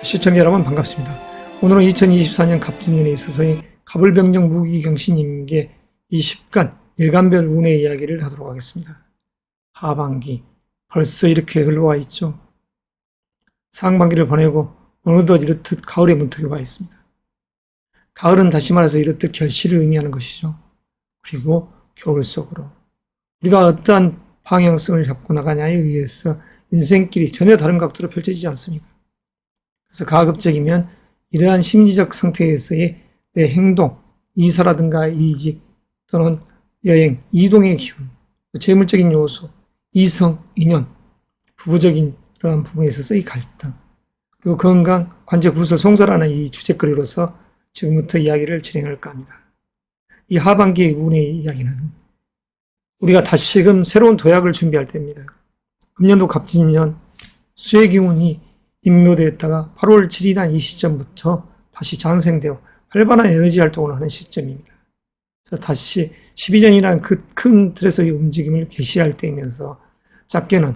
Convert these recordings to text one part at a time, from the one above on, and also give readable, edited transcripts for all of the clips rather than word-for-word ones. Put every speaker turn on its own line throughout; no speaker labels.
시청자 여러분 반갑습니다. 오늘은 2024년 갑진년에 있어서의 갑을병정 무기경신 임계 20간 일간별 운의 이야기를 하도록 하겠습니다. 하반기 벌써 이렇게 흘러와 있죠. 상반기를 보내고 어느덧 이렇듯 가을에 문턱에 와 있습니다. 가을은 다시 말해서 이렇듯 결실을 의미하는 것이죠. 그리고 겨울 속으로 우리가 어떠한 방향성을 잡고 나가냐에 의해서 인생길이 전혀 다른 각도로 펼쳐지지 않습니까? 그래서 가급적이면 이러한 심리적 상태에서의 내 행동, 이사라든가 이직 또는 여행, 이동의 기운, 재물적인 요소, 이성, 인연, 부부적인 그러한 부분에 있어서의 갈등, 그리고 건강, 관제 구설, 송설하는 이 주제거리로서 지금부터 이야기를 진행할까 합니다. 이 하반기의 운의 이야기는 우리가 다시금 새로운 도약을 준비할 때입니다. 금년도 갑진년 수의 기운이 임묘되었다가 8월 7일이나 이 시점부터 다시 장생되어 활발한 에너지 활동을 하는 시점입니다. 그래서 다시 12년이라는 그 큰 틀에서의 움직임을 개시할 때이면서 작게는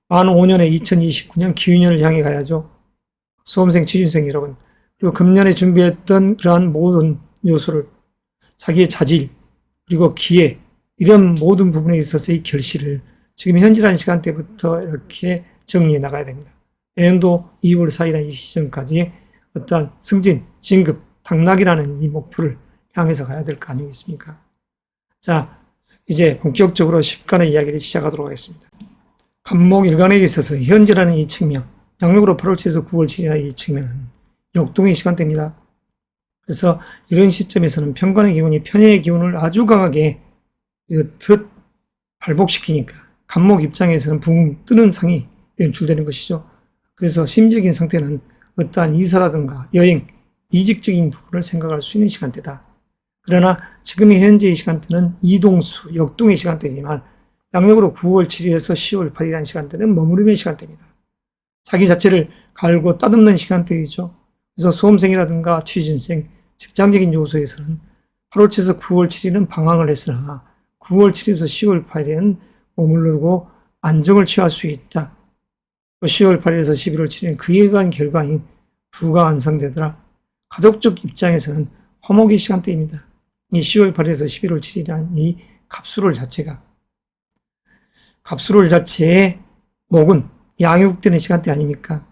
만 5년에 2029년 기운년을 향해 가야죠. 수험생, 취준생 여러분, 그리고 금년에 준비했던 그러한 모든 요소를 자기의 자질, 그리고 기회, 이런 모든 부분에 있어서의 결실을 지금 현재라는 시간대부터 이렇게 정리해 나가야 됩니다. 내년도 2월 4일 이 시점까지 어떠한 승진, 진급, 당락이라는 이 목표를 향해서 가야 될 거 아니겠습니까? 자, 이제 본격적으로 10간의 이야기를 시작하도록 하겠습니다. 갑목 일간에 있어서 현재라는 이 측면, 양력으로 8월 7일에서 9월 7일이나 이 측면은 역동의 시간대입니다. 그래서 이런 시점에서는 편관의 기운이 편의 기운을 아주 강하게 듯 발복시키니까 갑목 입장에서는 붕 뜨는 상이 연출되는 것이죠. 그래서 심리적인 상태는 어떠한 이사라든가 여행, 이직적인 부분을 생각할 수 있는 시간대다. 그러나 지금의 현재의 시간대는 이동수, 역동의 시간대지만 양력으로 9월 7일에서 10월 8일이라는 시간대는 머무름의 시간대입니다. 자기 자체를 갈고 따듬는 시간대이죠. 그래서 수험생이라든가 취준생, 직장적인 요소에서는 8월 7일에서 9월 7일은 방황을 했으나 9월 7일에서 10월 8일은 머무르고 안정을 취할 수 있다. 10월 8일에서 11월 7일은 그에 의한 결과인 부가 완성되더라. 가족적 입장에서는 화목의 시간대입니다. 이 10월 8일에서 11월 7일이란 이 갑수롤 자체의 목은 양육되는 시간대 아닙니까?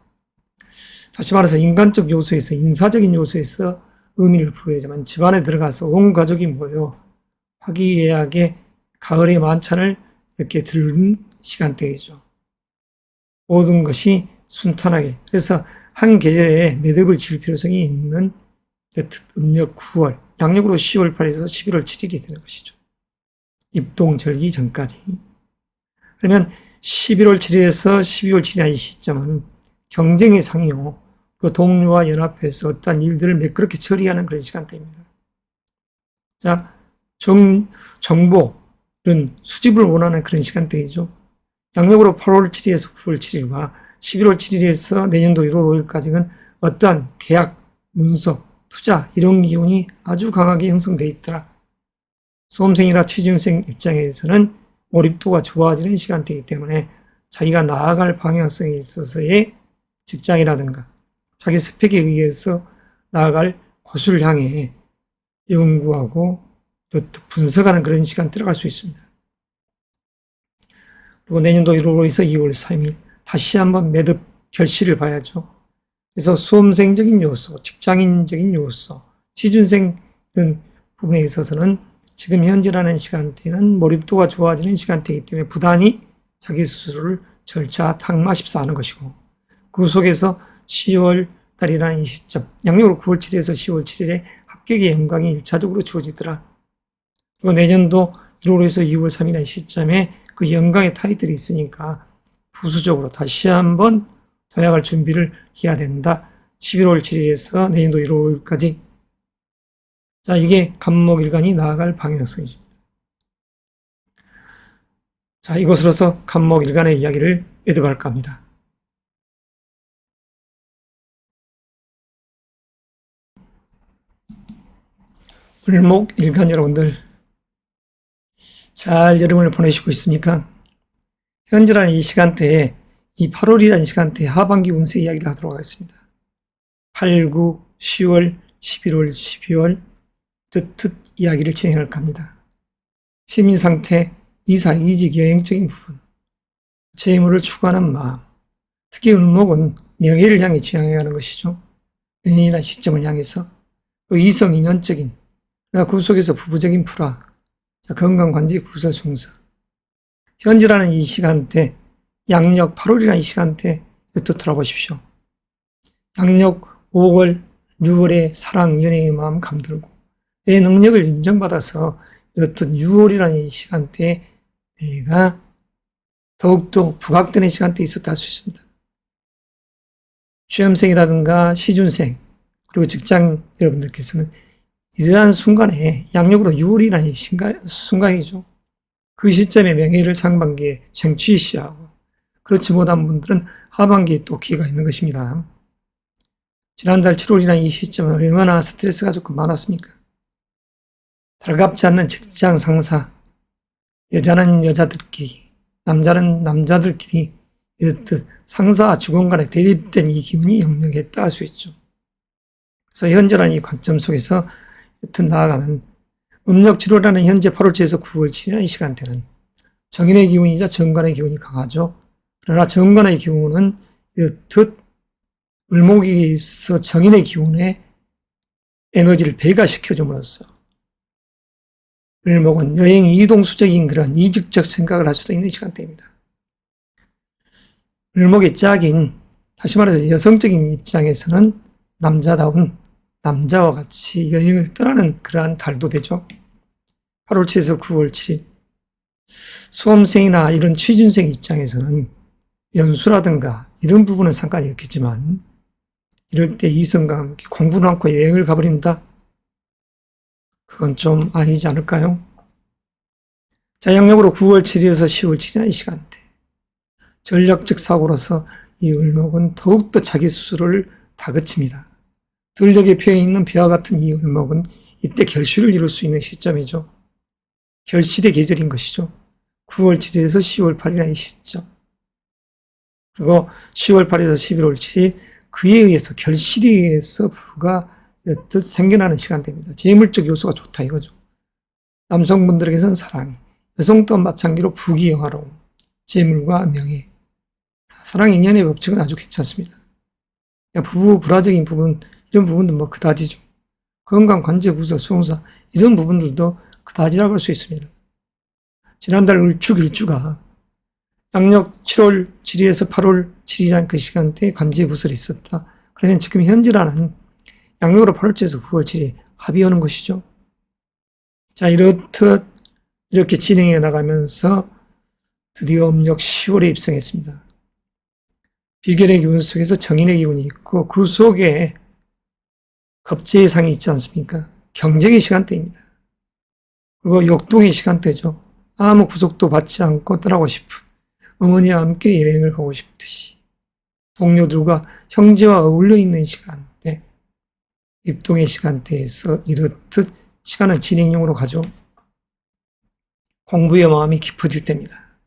다시 말해서 인간적 요소에서, 인사적인 요소에서 의미를 부여하지만 집안에 들어가서 온 가족이 모여 화기애애하게 가을의 만찬을 이렇게 들은 시간대이죠. 모든 것이 순탄하게. 그래서 한 계절에 매듭을 지을 필요성이 있는 음력 9월, 양력으로 10월 8일에서 11월 7일이 되는 것이죠. 입동절기 전까지. 그러면 11월 7일에서 12월 7일 이 시점은 경쟁의 상이요. 그 동료와 연합해서 어떠한 일들을 매끄럽게 처리하는 그런 시간대입니다. 자, 정보, 이런 수집을 원하는 그런 시간대이죠. 양력으로 8월 7일에서 9월 7일과 11월 7일에서 내년도 1월 5일까지는 어떠한 계약, 문서, 투자 이런 기운이 아주 강하게 형성되어 있더라. 수험생이나 취준생 입장에서는 몰입도가 좋아지는 시간대이기 때문에 자기가 나아갈 방향성에 있어서의 직장이라든가 자기 스펙에 의해서 나아갈 곳을 향해 연구하고 또 분석하는 그런 시간 들어갈 수 있습니다. 그리고 내년도 1월에서 2월 3일 다시 한번 매듭 결실을 봐야죠. 그래서 수험생적인 요소, 직장인적인 요소, 취준생 등 부분에 있어서는 지금 현재라는 시간대는 몰입도가 좋아지는 시간대이기 때문에 부단히 자기 스스로를 절차 탁마십사하는 것이고 그 속에서 10월 달이라는 이 시점, 양력으로 9월 7일에서 10월 7일에 합격의 영광이 1차적으로 주어지더라. 그리고 내년도 1월에서 2월 3일이라는 시점에 그 영광의 타이틀이 있으니까 부수적으로 다시 한번 도약할 준비를 해야 된다. 11월 7일에서 내년도 1월 5일까지. 자, 이게 갑목일간이 나아갈 방향성이죠. 자, 이것으로서 갑목일간의 이야기를 매듭할까 합니다. 을목일간 여러분들 잘 여름을 보내시고 있습니까? 현재라는 이 시간대에 이 8월이라는 시간대에 하반기 운세 이야기를 하도록 하겠습니다. 8, 9, 10월, 11월, 12월 뜻 이야기를 진행할까 합니다. 시민상태, 이사, 이직, 여행적인 부분, 재물을 추구하는 마음, 특히 을목은 명예를 향해 지향해가는 것이죠. 연인이나 시점을 향해서 이성, 인연적인, 그 속에서 부부적인 불화, 건강관계 구설 중사. 현재라는 이 시간대, 양력 8월이라는 이 시간대 또 돌아보십시오. 양력 5월, 6월에 사랑, 연애의 마음 감들고 내 능력을 인정받아서 어떤 6월이라는 이 시간대에 내가 더욱더 부각되는 시간대에 있었다 할 수 있습니다. 취업생이라든가 시준생 그리고 직장인 여러분들께서는 이러한 순간에 양력으로 6월이라는 순간이죠. 그 시점에 명예를 상반기에 쟁취시하고 그렇지 못한 분들은 하반기에 또 기회가 있는 것입니다. 지난달 7월이라는 이 시점은 얼마나 스트레스가 좋고 많았습니까? 달갑지 않는 직장 상사, 여자는 여자들끼리, 남자는 남자들끼리 이렇듯 상사와 직원 간에 대립된 이 기분이 역력했다 할 수 있죠. 그래서 현재라는 이 관점 속에서 여튼 나아가면 음력 7월이라는 현재 8월 초에서 9월 7일이라는 이 시간대는 정인의 기운이자 정관의 기운이 강하죠. 그러나 정관의 기운은 이렇듯 을목에서 정인의 기운에 에너지를 배가시켜줌으로써 을목은 여행 이동수적인 그런 이직적 생각을 할 수도 있는 시간대입니다. 을목의 짝인, 다시 말해서 여성적인 입장에서는 남자다운 남자와 같이 여행을 떠나는 그러한 달도 되죠. 8월 7일에서 9월 7일. 수험생이나 이런 취준생 입장에서는 연수라든가 이런 부분은 상관이 없겠지만 이럴 때 이성과 함께 공부는 않고 여행을 가버린다? 그건 좀 아니지 않을까요? 자, 양력으로 9월 7일에서 10월 7일의 이 시간대. 전략적 사고로서 이 을목은 더욱더 자기 스스로를 다그칩니다. 들녘에 피어있는 벼와 같은 이 을목은 이때 결실을 이룰 수 있는 시점이죠. 결실의 계절인 것이죠. 9월 7일에서 10월 8일의 이 시점. 그리고 10월 8일에서 11월 7일 그에 의해서 결실에 의해서 부가 뜻 생겨나는 시간대입니다. 재물적 요소가 좋다 이거죠. 남성분들에게서는 사랑이, 여성 또한 마찬가지로 부귀 영화로움, 재물과 명예, 사랑 인연의 법칙은 아주 괜찮습니다. 부부 불화적인 부분 이런 부분도 뭐 그다지죠. 건강, 관제, 구설, 수용사 이런 부분들도 그다지라고 할 수 있습니다. 지난달 을축일주가 양력 7월 7일에서 8월 7일이라는 그 시간대에 관제 구설이 있었다. 그러면 지금 현재라는 양력으로 8월 7일에서 9월 7일 합이 오는 것이죠. 자, 이렇듯 이렇게 진행해 나가면서 드디어 음력 10월에 입성했습니다. 비결의 기운 속에서 정인의 기운이 있고 그 속에 겁재의 상이 있지 않습니까? 경쟁의 시간대입니다. 그리고 역동의 시간대죠. 아무 구속도 받지 않고 떠나고 싶은 어머니와 함께 여행을 가고 싶듯이 동료들과 형제와 어울려 있는 시간대, 입동의 시간대에서 이렇듯 시간은 진행용으로 가죠. 공부의 마음이 깊어질 때입니다.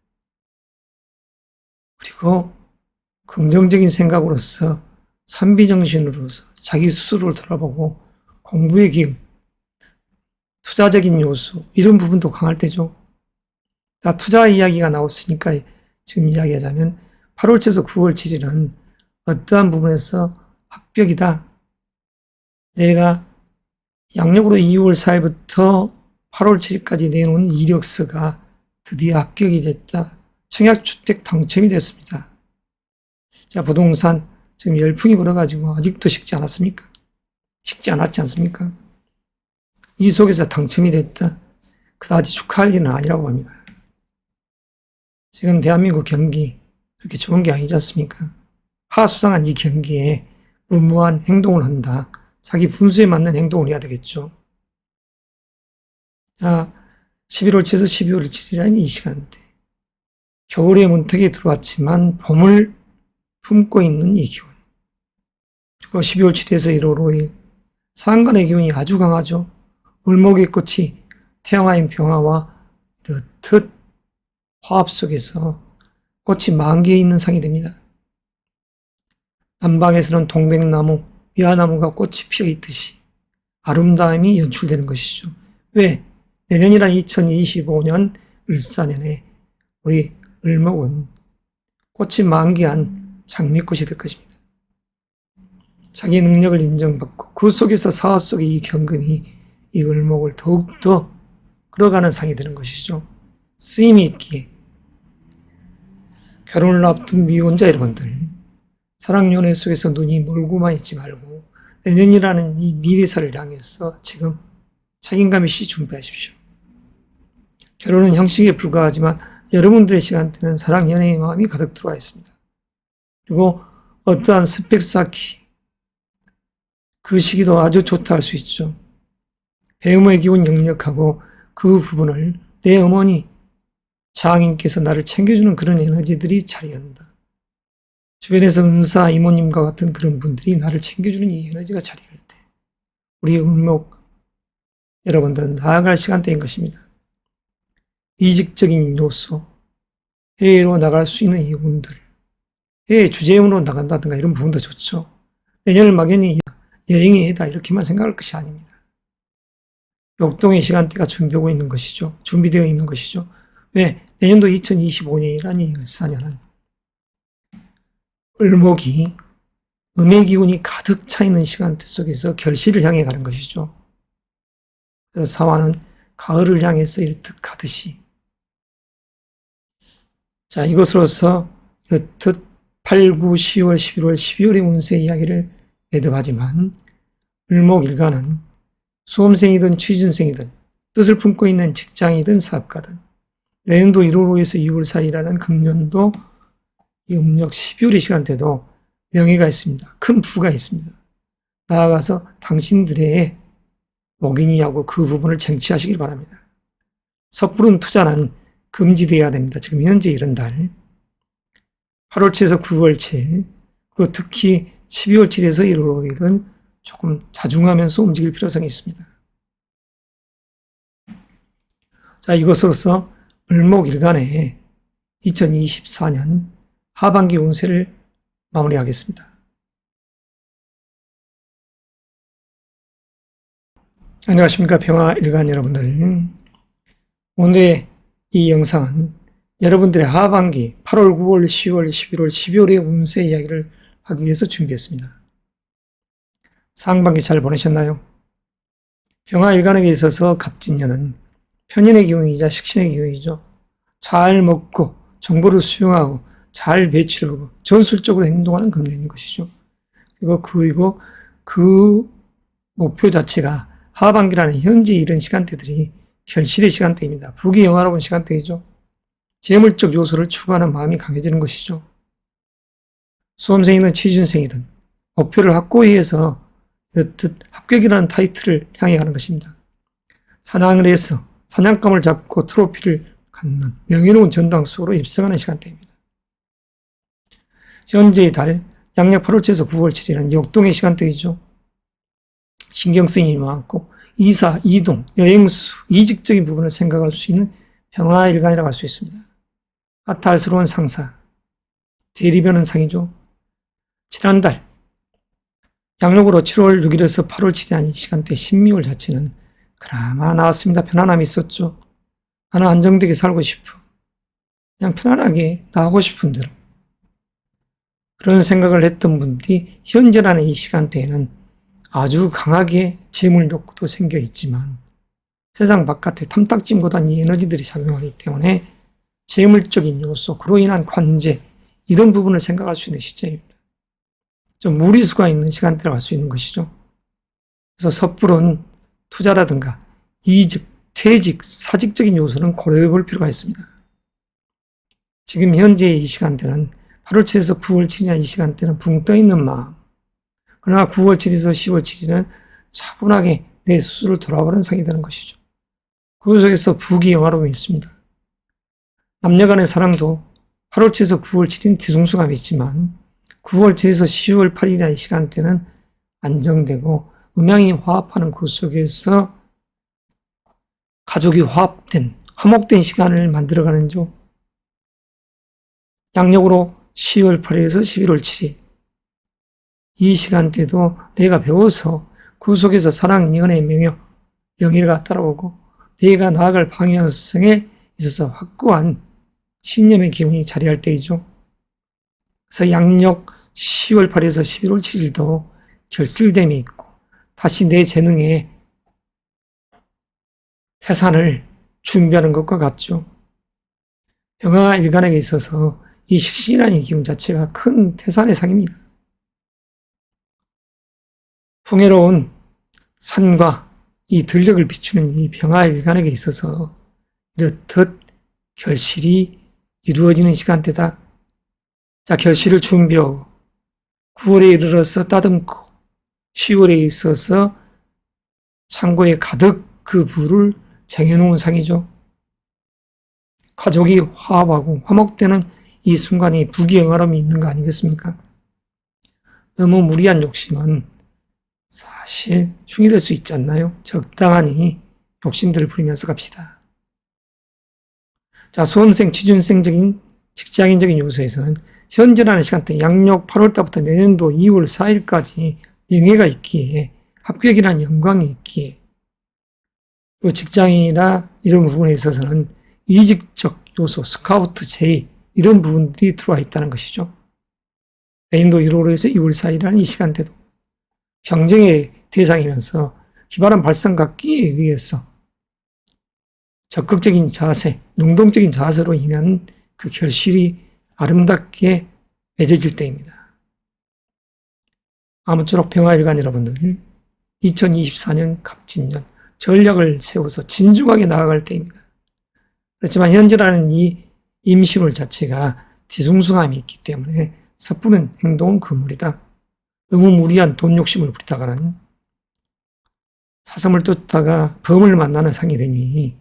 그리고 긍정적인 생각으로서 선비정신으로서 자기 스스로를 돌아보고 공부의 기운, 투자적인 요소 이런 부분도 강할 때죠. 다 투자 이야기가 나왔으니까 지금 이야기하자면 8월 7일에서 9월 7일은 어떠한 부분에서 합격이다. 내가 양력으로 2월 4일부터 8월 7일까지 내놓은 이력서가 드디어 합격이 됐다. 청약주택 당첨이 됐습니다. 자, 부동산 지금 열풍이 불어가지고 아직도 식지 않았습니까? 식지 않았지 않습니까? 이 속에서 당첨이 됐다. 그다지 축하할 일은 아니라고 합니다. 지금 대한민국 경기 그렇게 좋은 게 아니지 않습니까? 하수상한 이 경기에 무모한 행동을 한다. 자기 분수에 맞는 행동을 해야 되겠죠. 자, 11월 7일에서 12월 7일이라는 이 시간대. 겨울의 문턱에 들어왔지만 봄을 품고 있는 이 기운. 그리고 12월 7일에서 1월 5일 상관의 기운이 아주 강하죠. 을목의 꽃이 태양화인 병화와 이렇듯 화합 속에서 꽃이 만개에 있는 상이 됩니다. 남방에서는 동백나무, 미화나무가 꽃이 피어 있듯이 아름다움이 연출되는 것이죠. 왜? 내년이란 2025년 을사년에 우리 을목은 꽃이 만개한 장미꽃이 될 것입니다. 자기 능력을 인정받고 그 속에서 사화 속의 이 경금이 이 을목을 더욱더 끌어가는 상이 되는 것이죠. 쓰임이 있기에 결혼을 앞둔 미혼자 여러분들, 사랑연애 속에서 눈이 멀고만 있지 말고 내년이라는 이 미래사를 향해서 지금 책임감 있이 준비하십시오. 결혼은 형식에 불과하지만 여러분들의 시간대는 사랑, 연애의 마음이 가득 들어와 있습니다. 그리고 어떠한 스펙 쌓기, 그 시기도 아주 좋다 할 수 있죠. 배움의 기운 역력하고 그 부분을 내 어머니, 장인께서 나를 챙겨주는 그런 에너지들이 자리한다. 주변에서 은사, 이모님과 같은 그런 분들이 나를 챙겨주는 이 에너지가 자리할 때 우리 을목 여러분들은 나아갈 시간대인 것입니다. 이직적인 요소, 해외로 나갈 수 있는 이 운들, 해외 주재원으로 나간다든가 이런 부분도 좋죠. 내년을 막연히 여행의 해다 이렇게만 생각할 것이 아닙니다. 역동의 시간대가 준비되어 있는 것이죠. 준비되어 있는 것이죠. 왜? 내년도 2025년이라는 이 을사년은 을목이 음의 기운이 가득 차 있는 시간대 속에서 결실을 향해 가는 것이죠. 그래서 사화는 가을을 향해서 이렇듯 가듯이. 자, 이것으로서 여튼 8, 9, 10월, 11월, 12월의 운세 이야기를 매듭하지만 을목일간은 수험생이든 취준생이든 뜻을 품고 있는 직장이든 사업가든 내년도 1월 5일에서 2월 사이라는 금년도 이 음력 12월의 시간대도 명예가 있습니다. 큰 부가 있습니다. 나아가서 당신들의 목인이하고 그 부분을 쟁취하시길 바랍니다. 섣부른 투자는 금지되어야 됩니다. 지금 현재 이런 달 8월치에서 9월치 그리고 특히 12월치에서 1월 5일은 조금 자중하면서 움직일 필요성이 있습니다. 자, 이것으로서 을목일간의 2024년 하반기 운세를 마무리하겠습니다. 안녕하십니까, 평화일간 여러분들. 오늘의 이 영상은 여러분들의 하반기 8월, 9월, 10월, 11월, 12월의 운세 이야기를 하기 위해서 준비했습니다. 상반기 잘 보내셨나요? 평화일간에게 있어서 갑진년은 편인의 기운이자 식신의 기운이죠. 잘 먹고 정보를 수용하고 잘 배치하고 전술적으로 행동하는 금년인 것이죠. 그리고 그 목표 자체가 하반기라는 현재 이런 시간대들이 결실의 시간대입니다. 북이 영화로운 시간대이죠. 재물적 요소를 추구하는 마음이 강해지는 것이죠. 수험생이든 취준생이든 목표를 확고히 해서 여튼 합격이라는 타이틀을 향해 가는 것입니다. 사냥을 해서 사냥감을 잡고 트로피를 갖는 명예로운 전당 속으로 입성하는 시간대입니다. 현재의 달 양력 8월에서 9월 7일은 역동의 시간대이죠. 신경쓰임이 많고 이사, 이동, 여행수, 이직적인 부분을 생각할 수 있는 평화일간이라고 할 수 있습니다. 까탈스러운 상사, 대리변은 상이죠. 지난달 양력으로 7월 6일에서 8월 7일 이 시간대 신미월 자체는 그나마 나왔습니다. 편안함이 있었죠. 나는 안정되게 살고 싶어. 그냥 편안하게 나가고 싶은 대로. 그런 생각을 했던 분들이 현재라는 이 시간대에는 아주 강하게 재물 욕구도 생겨 있지만 세상 바깥에 탐탁진보다는 이 에너지들이 작용하기 때문에 재물적인 요소, 그로 인한 관제 이런 부분을 생각할 수 있는 시점입니다. 좀 무리수가 있는 시간대라고 할 수 있는 것이죠. 그래서 섣부른 투자라든가 이직, 퇴직, 사직적인 요소는 고려해 볼 필요가 있습니다. 지금 현재 이 시간대는 8월 7일에서 9월 7일 이 시간대는 붕 떠있는 마음, 그러나 9월 7일에서 10월 7일은 차분하게 내 스스로 돌아보는 상이 되는 것이죠. 그 속에서 북이 영화로움이 있습니다. 남녀간의 사랑도 8월 7일에서 9월 7일은 뒤숭숭함이 있지만 9월 7일에서 10월 8일이나 이 시간대는 안정되고 음양이 화합하는 그 속에서 가족이 화합된, 화목된 시간을 만들어가는 죠. 양력으로 10월 8일에서 11월 7일. 이 시간대도 내가 배워서 그 속에서 사랑, 연애, 명예, 영예가 따라오고 내가 나아갈 방향성에 있어서 확고한 신념의 기운이 자리할 때이죠. 그래서 양력 10월 8일에서 11월 7일도 결실됨이 있고 다시 내 재능의 태산을 준비하는 것과 같죠. 병화일간에게 있어서 이 식신이라는 기운 자체가 큰 태산의 상입니다. 풍요로운 산과 이 들녘을 비추는 이 병화일간에게 있어서 이렇듯 결실이 이루어지는 시간대다. 자, 결실을 준비하고 9월에 이르러서 따듬고 10월에 있어서 창고에 가득 그 부를 쟁여놓은 상이죠. 가족이 화합하고 화목되는 이 순간에 부귀영화름이 있는 거 아니겠습니까? 너무 무리한 욕심은 사실 흉이 될 수 있지 않나요? 적당히 욕심들을 부리면서 갑시다. 자, 수험생, 취준생적인 직장인적인 요소에서는 현재라는 시간대 양력 8월달부터 내년도 2월 4일까지 명예가 있기에 합격이라는 영광이 있기에 또 직장이나 이런 부분에 있어서는 이직적 요소, 스카우트 제의 이런 부분들이 들어와 있다는 것이죠. 내년도 1월에서 2월 4일이라는 이 시간대도 경쟁의 대상이면서 기발한 발상각기에 의해서 적극적인 자세, 능동적인 자세로 인한 그 결실이 아름답게 맺어질 때입니다. 아무쪼록 병화일간 여러분들 2024년 갑진년 전략을 세워서 진중하게 나아갈 때입니다. 그렇지만 현재라는 이 임시물 자체가 뒤숭숭함이 있기 때문에 섣부른 행동은 금물이다. 너무 무리한 돈 욕심을 부리다가는 사슴을 쫓다가 범을 만나는 상이 되니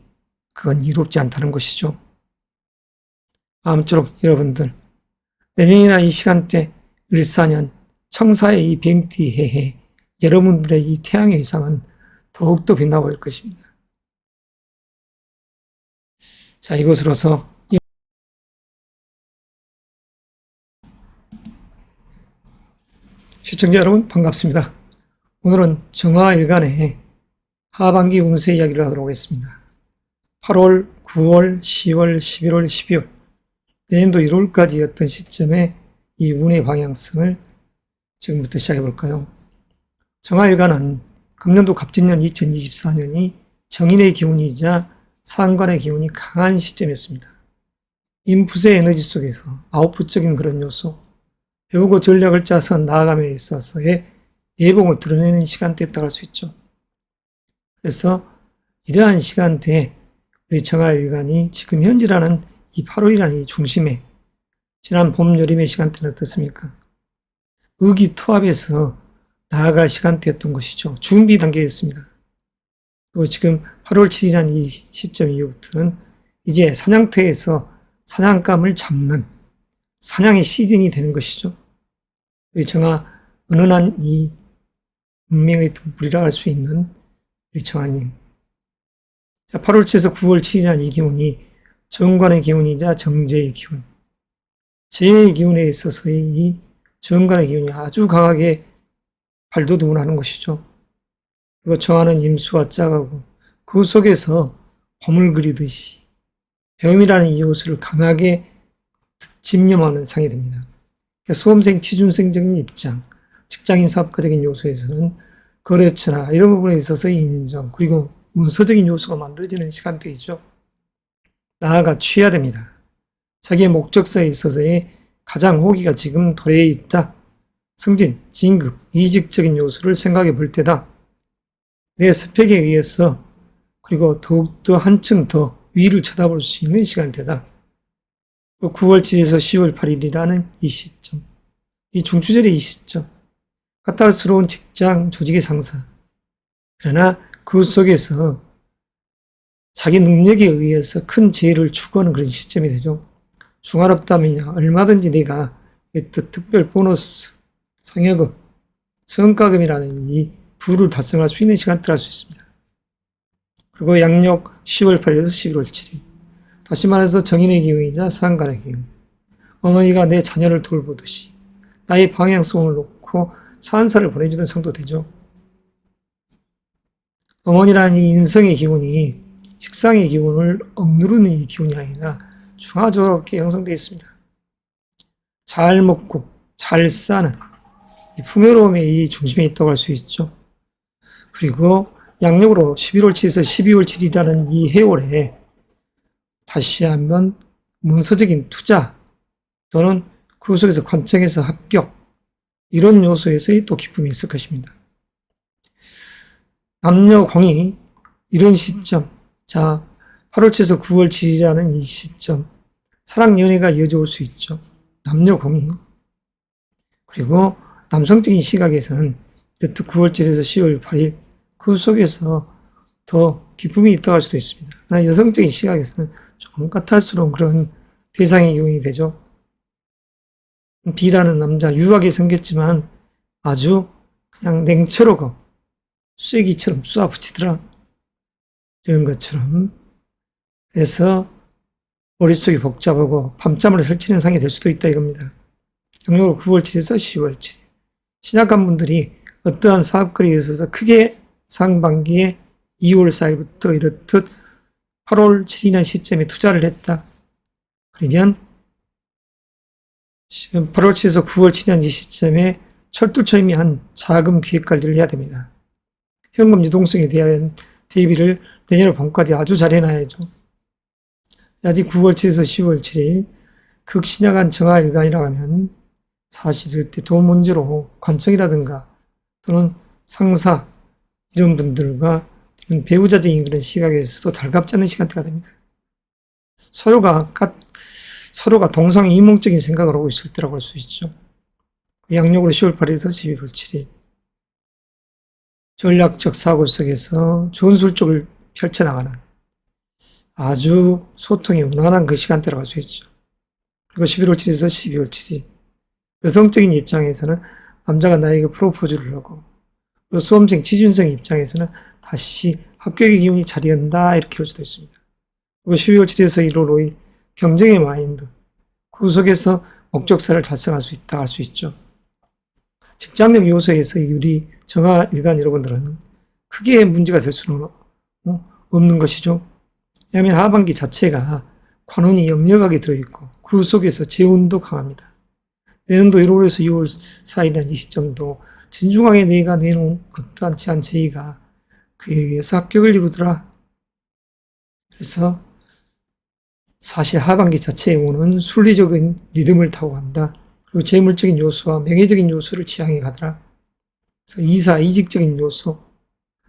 그건 이롭지 않다는 것이죠. 아무쪼록 여러분들 내년이나 이 시간대 을사년 청사의 이 뱀띠 해에 여러분들의 이 태양의 위상은 더욱더 빛나 보일 것입니다. 자, 이것으로서 시청자 여러분 반갑습니다. 오늘은 정화일간의 하반기 운세 이야기를 하도록 하겠습니다. 8월, 9월, 10월, 11월, 12월 내년도 1월까지 어떤 시점에 이 운의 방향성을 지금부터 시작해 볼까요? 정화일간은 금년도 갑진년 2024년이 정인의 기운이자 상관의 기운이 강한 시점이었습니다. 인풋의 에너지 속에서 아웃풋적인 그런 요소, 배우고 전략을 짜서 나아감에 있어서의 예봉을 드러내는 시간대였다고 할 수 있죠. 그래서 이러한 시간대에 우리 정화일간이 지금 현재라는 이 8월이라는 이 중심에 지난 봄, 여름의 시간대는 어떻습니까? 의기투합해서 나아갈 시간대였던 것이죠. 준비 단계였습니다. 그리고 지금 8월 7일이라는 이 시점 이후부터는 이제 사냥터에서 사냥감을 잡는 사냥의 시즌이 되는 것이죠. 우리 정화 은은한 이 운명의 등불이라 할 수 있는 우리 정화님. 자, 8월 7일에서 9월 7일이라는 이 기운이 정관의 기운이자 정제의 기운. 제의 기운에 있어서의 이 정관의 기운이 아주 강하게 발돋움을 하는 것이죠. 그리고 정화는 임수와 짝하고 그 속에서 봄을 그리듯이 배움이라는 이 요소를 강하게 집념하는 상이 됩니다. 수험생, 취준생적인 입장, 직장인 사업가적인 요소에서는 거래처나 이런 부분에 있어서의 인정, 그리고 문서적인 요소가 만들어지는 시간대이죠. 나아가 취해야 됩니다. 자기의 목적서에 있어서의 가장 호기가 지금 도래해 있다. 승진, 진급, 이직적인 요소를 생각해 볼 때다. 내 스펙에 의해서 그리고 더욱더 한층 더 위를 쳐다볼 수 있는 시간대다. 9월 7일에서 10월 8일이라는 이 시점, 이 중추절의 이 시점, 까탈스러운 직장 조직의 상사. 그러나 그 속에서 자기 능력에 의해서 큰 재해를 추구하는 그런 시점이 되죠. 중화롭다면요, 얼마든지 내가 특별 보너스, 상여금, 성과금이라는 이 부를 달성할 수 있는 시간대를 할 수 있습니다. 그리고 양력 10월 8일에서 11월 7일. 다시 말해서 정인의 기운이자 상관의 기운. 어머니가 내 자녀를 돌보듯이 나의 방향성을 놓고 찬사를 보내주는 성도 되죠. 어머니라는 이 인성의 기운이 식상의 기운을 억누르는 이 기운이 아니라 중화조화롭게 형성되어 있습니다. 잘 먹고 잘 사는 이 풍요로움의 이 중심에 있다고 할 수 있죠. 그리고 양력으로 11월 7일에서 12월 7일이라는 이 해월에 다시 한번 문서적인 투자 또는 그 속에서 관청에서 합격 이런 요소에서의 또 기쁨이 있을 것입니다. 남녀공이 이런 시점, 자 8월 7일에서 9월 7일이라는 이 시점 사랑 연애가 이어져 올 수 있죠. 남녀공이. 그리고 남성적인 시각에서는 9월 7일에서 10월 8일 그 속에서 더 기쁨이 있다고 할 수도 있습니다. 그러나 여성적인 시각에서는 조금 까탈스러운 그런 대상의 기운이 되죠. B라는 남자 유하게 생겼지만 아주 그냥 냉철하고 쐐기처럼 쏘아붙이더라. 이런 것처럼. 그래서 머릿속이 복잡하고 밤잠을 설치는 상이 될 수도 있다 이겁니다. 양력으로 9월 7일에서 10월 7일. 신약한 분들이 어떠한 사업거리에 있어서 크게 상반기에 2월 4일부터 이렇듯 8월 7일이라는 시점에 투자를 했다. 그러면 8월 7일에서 9월 7일이라는 이 시점에 철두철미한 자금 기획 관리를 해야 됩니다. 현금 유동성에 대한 대비를 내년 봄까지 아주 잘 해놔야죠. 아직 9월 7일에서 10월 7일 극신약한 정화일간이라고 하면 사실 그때 돈 문제로 관청이라든가 또는 상사 이런 분들과 배우자적인 그런 시각에서도 달갑지 않은 시간대가 됩니다. 서로가 동상이몽적인 생각을 하고 있을 때라고 할 수 있죠. 양력으로 10월 8일에서 11월 7일 전략적 사고 속에서 전술적을 펼쳐나가는 아주 소통이 무난한 그 시간대라고 할 수 있죠. 그리고 11월 7일에서 12월 7일 여성적인 입장에서는 남자가 나에게 프로포즈를 하고 수험생, 취준생 입장에서는 다시 합격의 기운이 자리한다 이렇게 볼 수도 있습니다. 그리고 12월 7일에서 1월 5일 경쟁의 마인드 그 속에서 목적사를 달성할 수 있다 할 수 있죠. 직장력 요소에서 우리 정화일간 여러분들은 크게 문제가 될 수는 없는 것이죠. 왜냐하면 하반기 자체가 관운이 역력하게 들어있고 그 속에서 재운도 강합니다. 내년도 1월에서 2월 사이라는 이 시점도 진중하게 내가 내놓은 어떠한 제한 제의가 그에 의해서 합격을 이루더라. 그래서 사실 하반기 자체에 오는 순리적인 리듬을 타고 간다. 그리고 재물적인 요소와 명예적인 요소를 지향해 가더라. 그래서 이사, 이직적인 요소,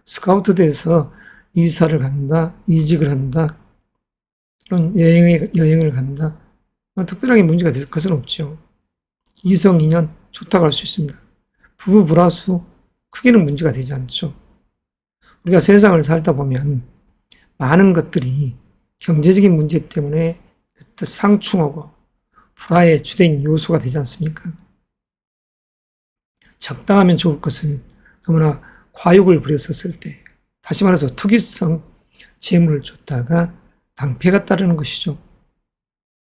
스카우트 돼서 이사를 간다, 이직을 한다, 그런 여행을 간다. 특별하게 문제가 될 것은 없죠. 이성, 인연 좋다고 할 수 있습니다. 부부, 불화수 크게는 문제가 되지 않죠. 우리가 세상을 살다 보면 많은 것들이 경제적인 문제 때문에 상충하고 불화의 주된 요소가 되지 않습니까? 적당하면 좋을 것을 너무나 과욕을 부렸었을 때, 다시 말해서 투기성 재물을 줬다가 낭패가 따르는 것이죠.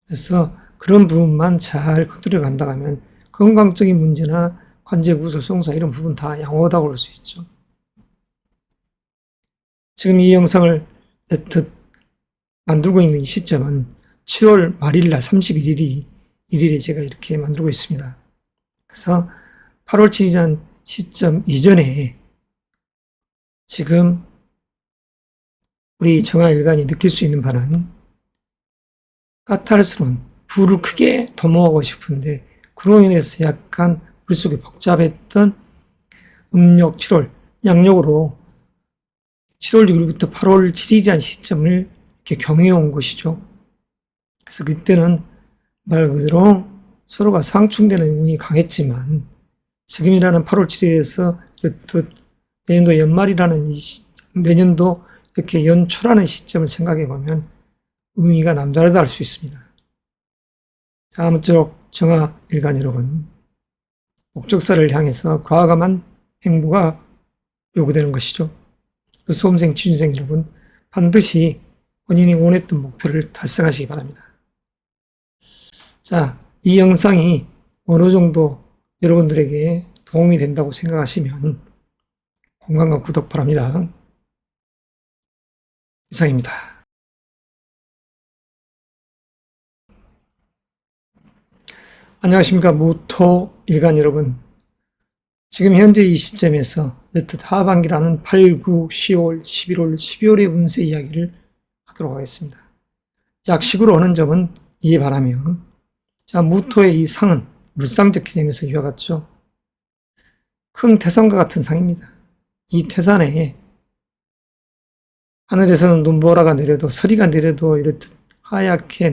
그래서 그런 부분만 잘 건드려 간다고 하면 건강적인 문제나 관제, 구설, 송사 이런 부분 다 양호하다고 볼 수 있죠. 지금 이 영상을 만들고 있는 이 시점은 7월 말일날 31일에 제가 이렇게 만들고 있습니다. 그래서 8월 7일이라는 시점 이전에 지금 우리 정화일간이 느낄 수 있는 바는 까탈스러운 부를 크게 도모하고 싶은데 그로 인해서 약간 머릿속이 복잡했던 음력 7월, 양력으로 7월 6일부터 8월 7일이라는 시점을 이렇게 경유해 온 것이죠. 그래서 그때는 말 그대로 서로가 상충되는 운이 강했지만 지금이라는 8월 7일에서 내년도 연말이라는 내년도 이렇게 연초라는 시점을 생각해 보면 의미가 남다르다 할 수 있습니다. 자, 아무쪼록 정화일간 여러분, 목적사를 향해서 과감한 행보가 요구되는 것이죠. 그 수험생, 취준생 여러분, 반드시 본인이 원했던 목표를 달성하시기 바랍니다. 자, 이 영상이 어느 정도 여러분들에게 도움이 된다고 생각하시면 공감과 구독 바랍니다. 이상입니다. 안녕하십니까. 무토 일간 여러분. 지금 현재 이 시점에서 네뜻 하반기라는 8, 9, 10월, 11월, 12월의 운세 이야기를 하도록 하겠습니다. 약식으로 하는 점은 이해 바라며, 자, 무토의 이 상은 물상적 개념에서 이와 같죠. 큰 태산과 같은 상입니다. 이 태산에 하늘에서는 눈보라가 내려도, 서리가 내려도 이렇듯 하얗게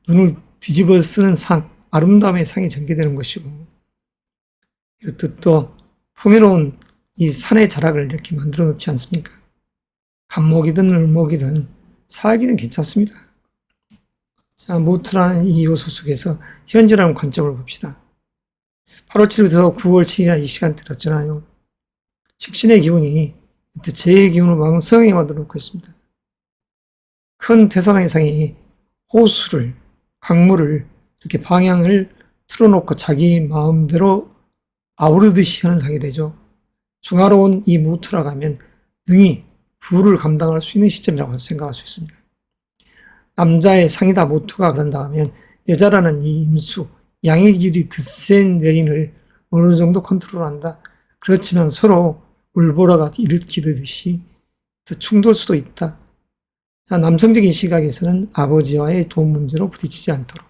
눈을 뒤집어 쓰는 상, 아름다움의 상이 전개되는 것이고, 이렇듯 또 풍요로운 이 산의 자락을 이렇게 만들어 놓지 않습니까? 간목이든 을목이든 사기는 괜찮습니다. 자, 무토라는 이 요소 속에서 현재라는 관점을 봅시다. 8월 7일부터 9월 7일이나 이 시간대 있잖아요. 식신의 기운이 재의 기운을 왕성하게 만들어 놓고 있습니다. 큰 태산의 상이 호수를, 강물을 이렇게 방향을 틀어놓고 자기 마음대로 아우르듯이 하는 상이 되죠. 중화로운 이 무토라고 하면 능히 부를 감당할 수 있는 시점이라고 생각할 수 있습니다. 남자의 상이다 무토가 그런다 하면 여자라는 이 임수, 양의 길이 드센 여인을 어느 정도 컨트롤한다. 그렇지만 서로 울보라가 일으키듯이 더 충돌 수도 있다. 자, 남성적인 시각에서는 아버지와의 돈 문제로 부딪히지 않도록,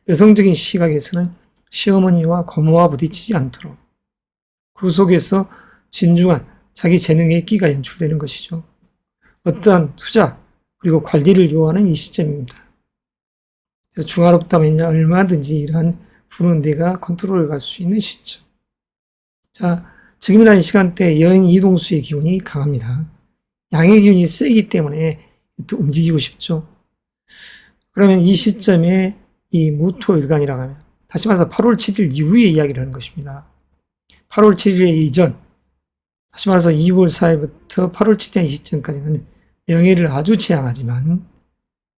여성적인 시각에서는 시어머니와 고모와 부딪히지 않도록, 그 속에서 진중한 자기 재능의 끼가 연출되는 것이죠. 어떠한 투자 그리고 관리를 요하는 이 시점입니다. 그래서 중화롭다면야 얼마든지 이러한 부는 내가 컨트롤을 갈 수 있는 시점. 자, 지금이라는 시간대 여인 이동수의 기운이 강합니다. 양의 기운이 세기 때문에 또 움직이고 싶죠. 그러면 이 시점에 이 무토일간이라고 하면, 다시 말해서 8월 7일 이후에 이야기를 하는 것입니다. 8월 7일의 이전, 다시 말해서 2월 4일부터 8월 7일 시점까지는 명예를 아주 지향하지만,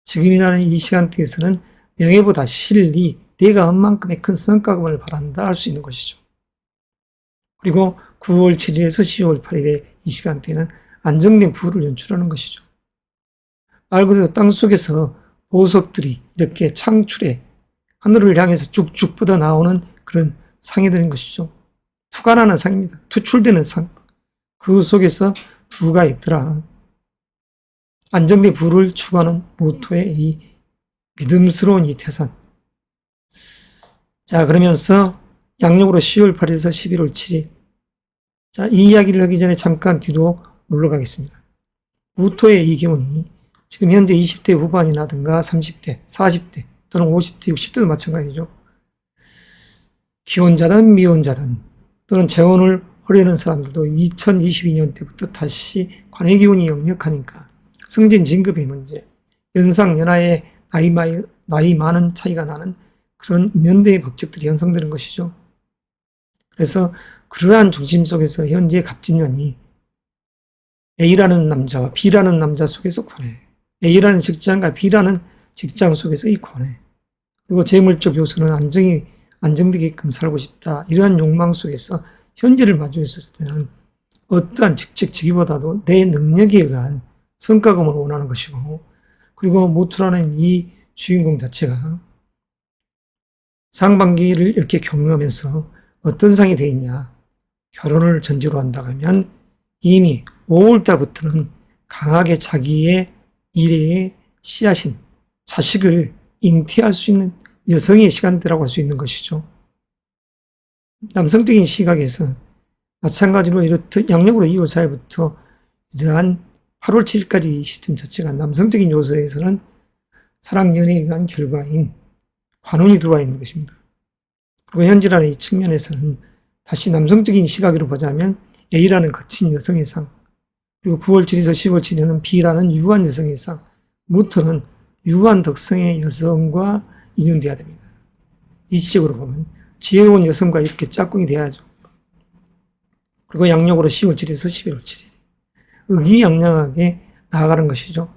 지금이라는 이 시간대에서는 명예보다 실리, 내가 한 만큼의 큰 성과금을 바란다 할 수 있는 것이죠. 그리고 9월 7일에서 10월 8일의 이 시간대에는 안정된 부를 연출하는 것이죠. 말 그대로 땅속에서 보석들이 이렇게 창출해 하늘을 향해서 쭉쭉 뻗어 나오는 그런 상이 되는 것이죠. 투관하는 상입니다. 투출되는 상. 그 속에서 부가 있더라. 안정된 부를 추구하는 무토의 이 믿음스러운 이 태산. 자, 그러면서 양력으로 10월 8일에서 11월 7일. 자, 이 이야기를 하기 전에 잠깐 뒤로 물러가겠습니다. 무토의 이 기운이 지금 현재 20대 후반이라든가 30대, 40대 또는 50대, 60대도 마찬가지죠. 기혼자든 미혼자든 또는 재혼을 하려는 사람들도 2022년 때부터 다시 관의 기운이 역력하니까 승진 진급의 문제, 연상 연하의 나이 많은 차이가 나는 그런 인연대의 법칙들이 형성되는 것이죠. 그래서 그러한 중심 속에서 현재 갑진년이 A라는 남자와 B라는 남자 속에서 권해, A라는 직장과 B라는 직장 속에서 이 권해, 그리고 재물적 요소는 안정되게끔 살고 싶다. 이러한 욕망 속에서 현재를 마주했을 때는 어떠한 직책직위보다도 내 능력에 의한 성과금을 원하는 것이고, 그리고 무토라는 이 주인공 자체가 상반기를 이렇게 경험하면서 어떤 상이 되어 있냐. 결혼을 전제로 한다고 하면 이미 5월달부터는 강하게 자기의 미래의 씨앗인 자식을 잉태할 수 있는 여성의 시간대라고 할 수 있는 것이죠. 남성적인 시각에서 마찬가지로 이렇듯 양력으로 2월 4일부터 이러한 8월 7일까지 이 시점 자체가 남성적인 요소에서는 사랑 연애에 의한 결과인 관운이 들어와 있는 것입니다. 그리고 현재라는 이 측면에서는 다시 남성적인 시각으로 보자면 A라는 거친 여성의 상, 그리고 9월 7일에서 10월 7일에는 B라는 유한 여성의 상, 무토는 유한 덕성의 여성과 인연돼야 됩니다. 이 시적으로 보면 지혜로운 여성과 이렇게 짝꿍이 돼야죠. 그리고 양력으로 10월 7일에서 11월 7일 의기양양하게 나아가는 것이죠.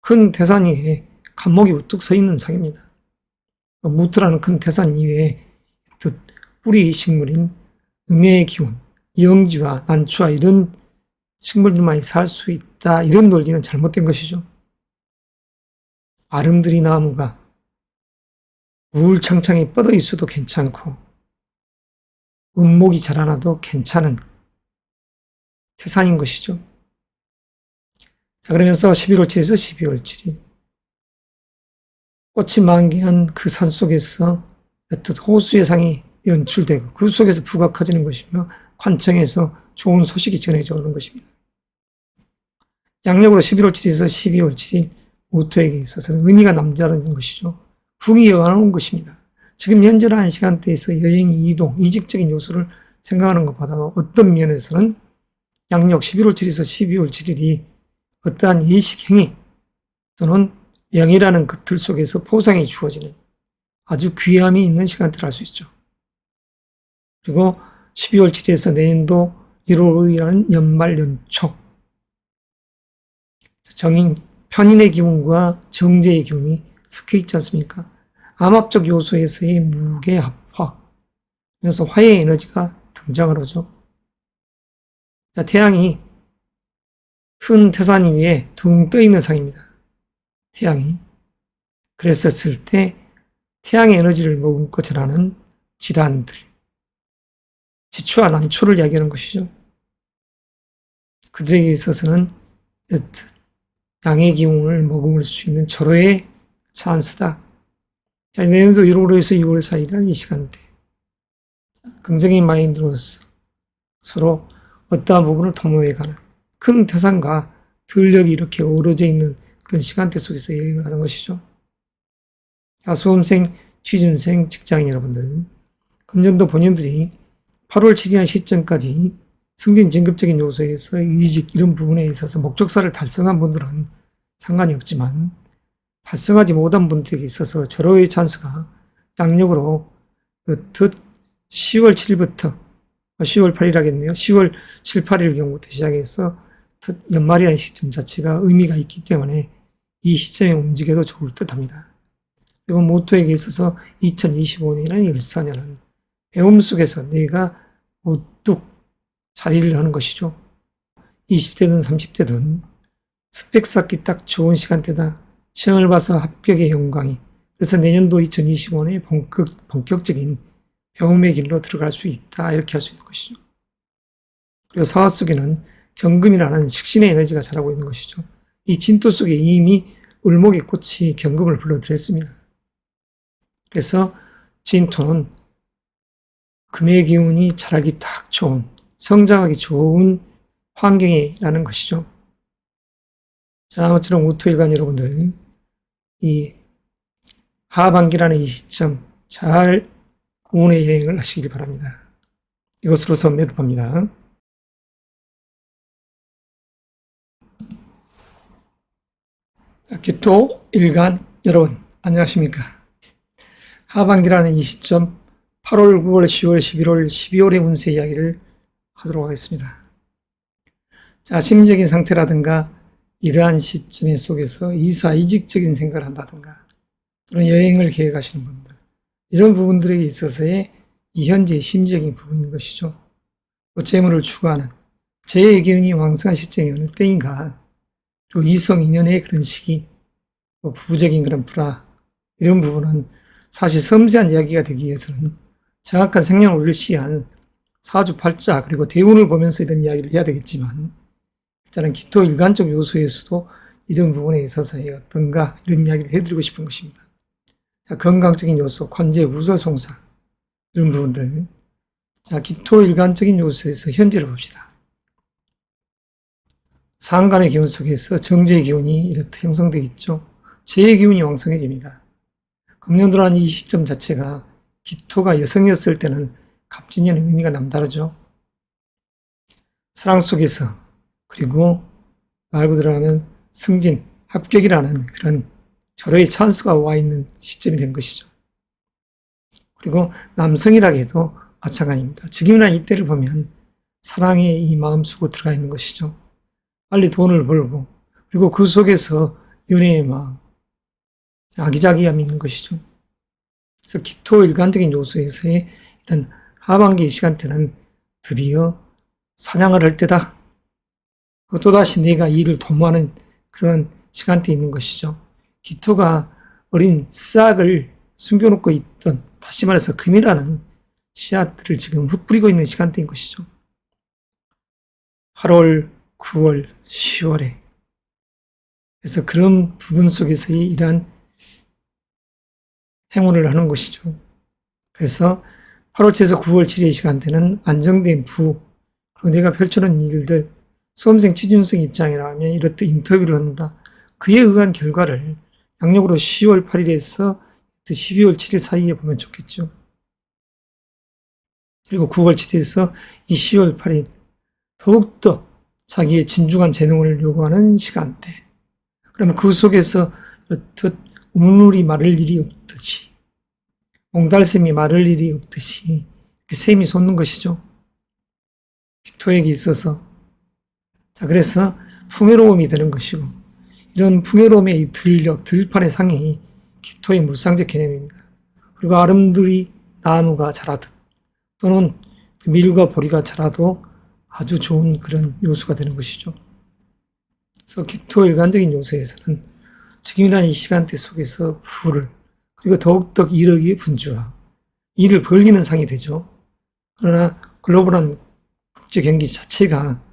큰 태산 위에 간목이 우뚝 서 있는 상입니다. 무토라는 큰 태산 이외에 뿌리 식물인 음의 기운, 영지와 난초와 이런 식물들만이 살 수 있다. 이런 논리는 잘못된 것이죠. 아름드리 나무가 우울창창히 뻗어 있어도 괜찮고 은목이 자라나도 괜찮은 태산인 것이죠. 자, 그러면서 11월 7일에서 12월 7일 꽃이 만개한 그 산 속에서 어떤 호수의 상이 연출되고 그 속에서 부가 커지는 것이며 관청에서 좋은 소식이 전해져 오는 것입니다. 양력으로 11월 7일에서 12월 7일 무토에게 있어서는 의미가 남다른 것이죠. 붕이 여가는 것입니다. 지금 현재라는 시간대에서 여행, 이동, 이직적인 요소를 생각하는 것보다 어떤 면에서는 양력 11월 7일에서 12월 7일이 어떠한 예식 행위 또는 영이라는 그 틀 속에서 포상이 주어지는 아주 귀함이 있는 시간대를 알 수 있죠. 그리고 12월 7일에서 내년도 1월이라는 연말 연초 편인의 기운과 정제의 기운이 섞여 있지 않습니까? 암합적 요소에서의 무게 합화, 그래서 화의 에너지가 등장을 하죠. 자, 태양이 큰 태산 위에 둥 떠 있는 상입니다. 태양이. 그랬었을 때 태양의 에너지를 머금고 전하는 질환들, 지추와 난초를 이야기하는 것이죠. 그들에게 있어서는 양의 기운을 머금을 수 있는 절호의 찬스다. 자, 내년도 1월에서 2월 사이란 이 시간대. 긍정의 마인드로서 서로 어떠한 부분을 도모해가는 큰 태산과 들녘이 이렇게 어우러져 있는 그런 시간대 속에서 여행하는 것이죠. 수험생, 취준생, 직장인 여러분들, 금년도 본인들이 8월 7일 시점까지 승진 진급적인 요소에서 이직 이런 부분에 있어서 목적사를 달성한 분들은 상관이 없지만 달성하지 못한 분들에게 있어서 절호의 찬스가 양력으로 10월 7일부터 10월 8일 하겠네요. 10월 7, 8일 경부터 시작해서 연말이라는 시점 자체가 의미가 있기 때문에 이 시점에 움직여도 좋을 듯 합니다. 그리고 모토에게 있어서 2025년이라는 일사년은 배움 속에서 내가 우뚝 자리를 하는 것이죠. 20대든 30대든 스펙 쌓기 딱 좋은 시간대다. 시험을 봐서 합격의 영광이. 그래서 내년도 2025년에 본격적인 배움의 길로 들어갈 수 있다. 이렇게 할 수 있는 것이죠. 그리고 사화 속에는 경금이라는 식신의 에너지가 자라고 있는 것이죠. 이 진토 속에 이미 을목의 꽃이 경금을 불러들였습니다. 그래서 진토는 금의 기운이 자라기 딱 좋은, 성장하기 좋은 환경이라는 것이죠. 자, 아무쪼록 무토일간 여러분들, 이 하반기라는 이 시점 잘 운의 여행을 하시길 바랍니다. 이것으로서 매듭합니다. 기토 일간 여러분 안녕하십니까? 하반기라는 이 시점 8월, 9월, 10월, 11월, 12월의 운세 이야기를 하도록 하겠습니다. 자, 심리적인 상태라든가 이러한 시점 속에서 이사, 이직적인 생각을 한다든가 또는 여행을 계획하시는 분들 이런 부분들에 있어서의 이 현재의 심리적인 부분인 것이죠. 재물을 추구하는 재의 기운이 왕성한 시점이 어느 때인가 그리고 이성 인연의 그런 시기 부부적인 그런 불화 이런 부분은 사실 섬세한 이야기가 되기 위해서는 정확한 생년월일 시한 사주팔자 그리고 대운을 보면서 이런 이야기를 해야 되겠지만 일단은 기토 일간적 요소에서도 이런 부분에 있어서의 어떤가 이런 이야기를 해드리고 싶은 것입니다. 자, 건강적인 요소, 관제, 우설송사 이런 부분들 자, 기토 일간적인 요소에서 현재를 봅시다. 상간의 기운 속에서 정제의 기운이 이렇게 형성되어 있죠. 재의 기운이 왕성해집니다. 금년도라는 이 시점 자체가 기토가 여성이었을 때는 갑진년의 의미가 남다르죠. 사랑 속에서 그리고 말 그대로 하면 승진, 합격이라는 그런 절호의 찬스가 와 있는 시점이 된 것이죠. 그리고 남성이라고 해도 마찬가지입니다. 지금이나 이때를 보면 사랑의 이 마음 속으로 들어가 있는 것이죠. 빨리 돈을 벌고 그리고 그 속에서 연애의 마음, 아기자기함이 있는 것이죠. 그래서 기토 일관적인 요소에서의 이런 하반기 시간대는 드디어 사냥을 할 때다. 또다시 내가 일을 도모하는 그런 시간대에 있는 것이죠. 기토가 어린 싹을 숨겨놓고 있던, 다시 말해서 금이라는 씨앗들을 지금 흩뿌리고 있는 시간대인 것이죠. 8월, 9월, 10월에. 그래서 그런 부분 속에서의 이러한 행운을 하는 것이죠. 그래서 8월 7에서 9월 7일의 시간대는 안정된 그리고 내가 펼쳐놓은 일들, 수험생 취준생 입장이라면 이렇듯 인터뷰를 한다. 그에 의한 결과를 양력으로 10월 8일에서 12월 7일 사이에 보면 좋겠죠. 그리고 9월 7일에서 이 10월 8일 더욱더 자기의 진중한 재능을 요구하는 시간대. 그러면 그 속에서 이렇듯 우물이 마를 일이 없듯이, 옹달샘이 마를 일이 없듯이 샘이 솟는 것이죠. 기토에게 있어서. 자, 그래서 풍요로움이 되는 것이고, 이런 풍요로움의 이 들판의 상이 기토의 물상적 개념입니다. 그리고 아름드리 나무가 자라듯, 또는 밀과 보리가 자라도 아주 좋은 그런 요소가 되는 것이죠. 그래서 기토 일관적인 요소에서는 지금이라는 이 시간대 속에서 부를, 그리고 더욱더 이력이 분주화, 일을 벌리는 상이 되죠. 그러나 글로벌한 국제 경기 자체가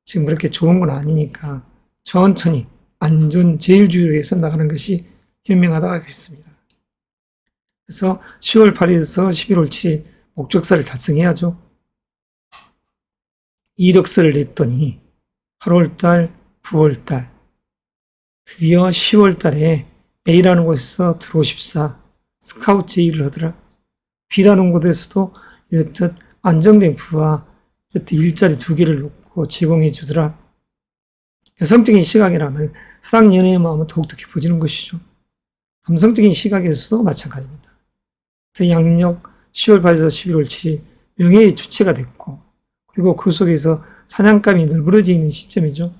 지금 그렇게 좋은 건 아니니까 천천히 안전 제일주의에서 나가는 것이 현명하다고 하겠습니다. 그래서 10월 8일에서 11월 7일 목적사를 달성해야죠. 이력서를 냈더니 8월달, 9월달, 드디어 10월달에 A라는 곳에서 들어오십사 스카우트 제의를 하더라. B라는 곳에서도 이렇듯 안정된 부와 이렇듯 일자리 2개를 놓고 제공해 주더라. 여성적인 시각이라면 사랑 연애의 마음은 더욱더 깊어지는 것이죠. 남성적인 시각에서도 마찬가지입니다. 그 양력 10월 8일에서 11월 7일 명예의 주체가 됐고, 그리고 그 속에서 사냥감이 널브러져 있는 시점이죠.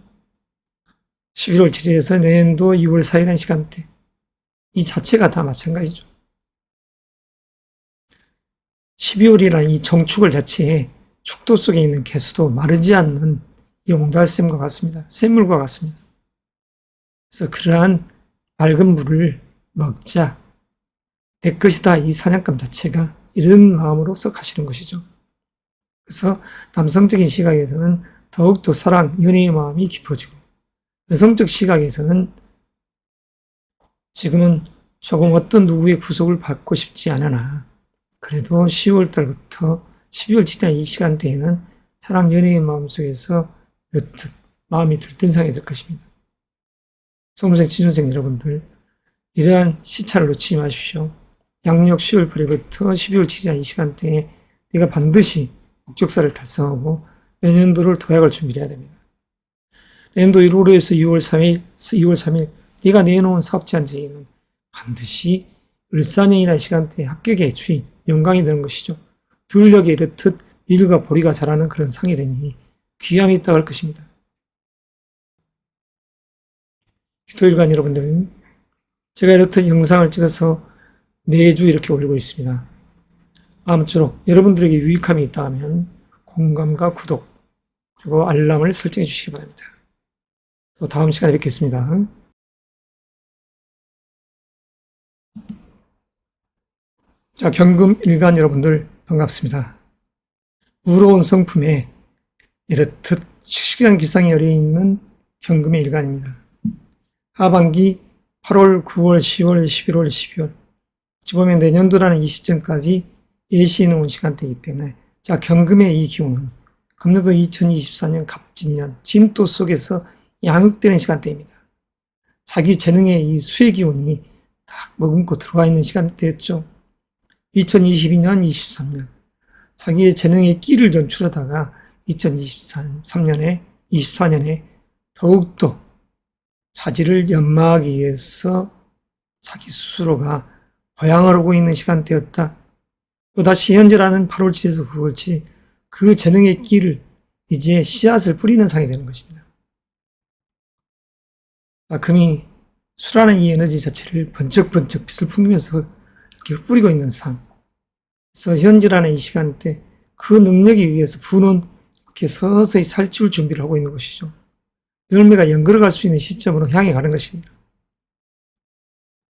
11월 7일에서 내년도 2월 4일이라는 시간대, 이 자체가 다 마찬가지죠. 12월이라는 이 정축을 자체에 축도 속에 있는 개수도 마르지 않는 이 옹달샘과 같습니다. 샘물과 같습니다. 그래서 그러한 맑은 물을 먹자, 내 것이다, 이 사냥감 자체가 이런 마음으로서 가시는 것이죠. 그래서 남성적인 시각에서는 더욱더 사랑, 연애의 마음이 깊어지고, 여성적 시각에서는 지금은 조금 어떤 누구의 구속을 받고 싶지 않으나 그래도 10월 달부터 12월 7일 이 시간대에는 사랑, 연애의 마음 속에서 여튼 마음이 들뜬상이 될 것입니다. 수험생, 취준생 여러분들, 이러한 시차를 놓치지 마십시오. 양력 10월 8일부터 12월 7일 이 시간대에 내가 반드시 목적사를 달성하고 내년도를 도약할 준비를 해야 됩니다. 내년도 1월에서 2월 3일 네가 내놓은 사업 제한 제의는 반드시 을사년이라는 시간대에 합격의 주인, 영광이 되는 것이죠. 들녘에 이렇듯 밀과 보리가 자라는 그런 상이 되니 귀함이 있다고 할 것입니다. 기토일관 여러분들, 제가 이렇듯 영상을 찍어서 매주 이렇게 올리고 있습니다. 아무쪼록 여러분들에게 유익함이 있다면 공감과 구독, 그리고 알람을 설정해 주시기 바랍니다. 또 다음 시간에 뵙겠습니다. 자, 경금 일간 여러분들 반갑습니다. 우러운 성품에 이렇듯 씩씩한 기상이 열려있는 경금의 일간입니다. 하반기 8월, 9월, 10월, 11월, 12월, 어찌 보면 내년도라는 이 시점까지 예시해 놓은 시간대이기 때문에, 자, 경금의 이 기운은 금년도 2024년 갑진년 진토 속에서 양육되는 시간대입니다. 자기 재능의 이 수의 기운이 딱 머금고 들어와 있는 시간대였죠. 2022년, 23년 자기의 재능의 끼를 연출하다가 24년에 더욱더 자질을 연마하기 위해서 자기 스스로가 고향을 오고 있는 시간대였다. 또다시 현재라는 8월 7일에서 9월 7일 그 재능의 끼를 이제 씨앗을 뿌리는 상이 되는 것입니다. 금이 수라는 이 에너지 자체를 번쩍번쩍 빛을 풍기면서 이렇게 뿌리고 있는 상. 그래서 현질하는 이 시간대 그 능력에 의해서 부는 이렇게 서서히 살찌울 준비를 하고 있는 것이죠. 열매가 연걸어갈 수 있는 시점으로 향해 가는 것입니다.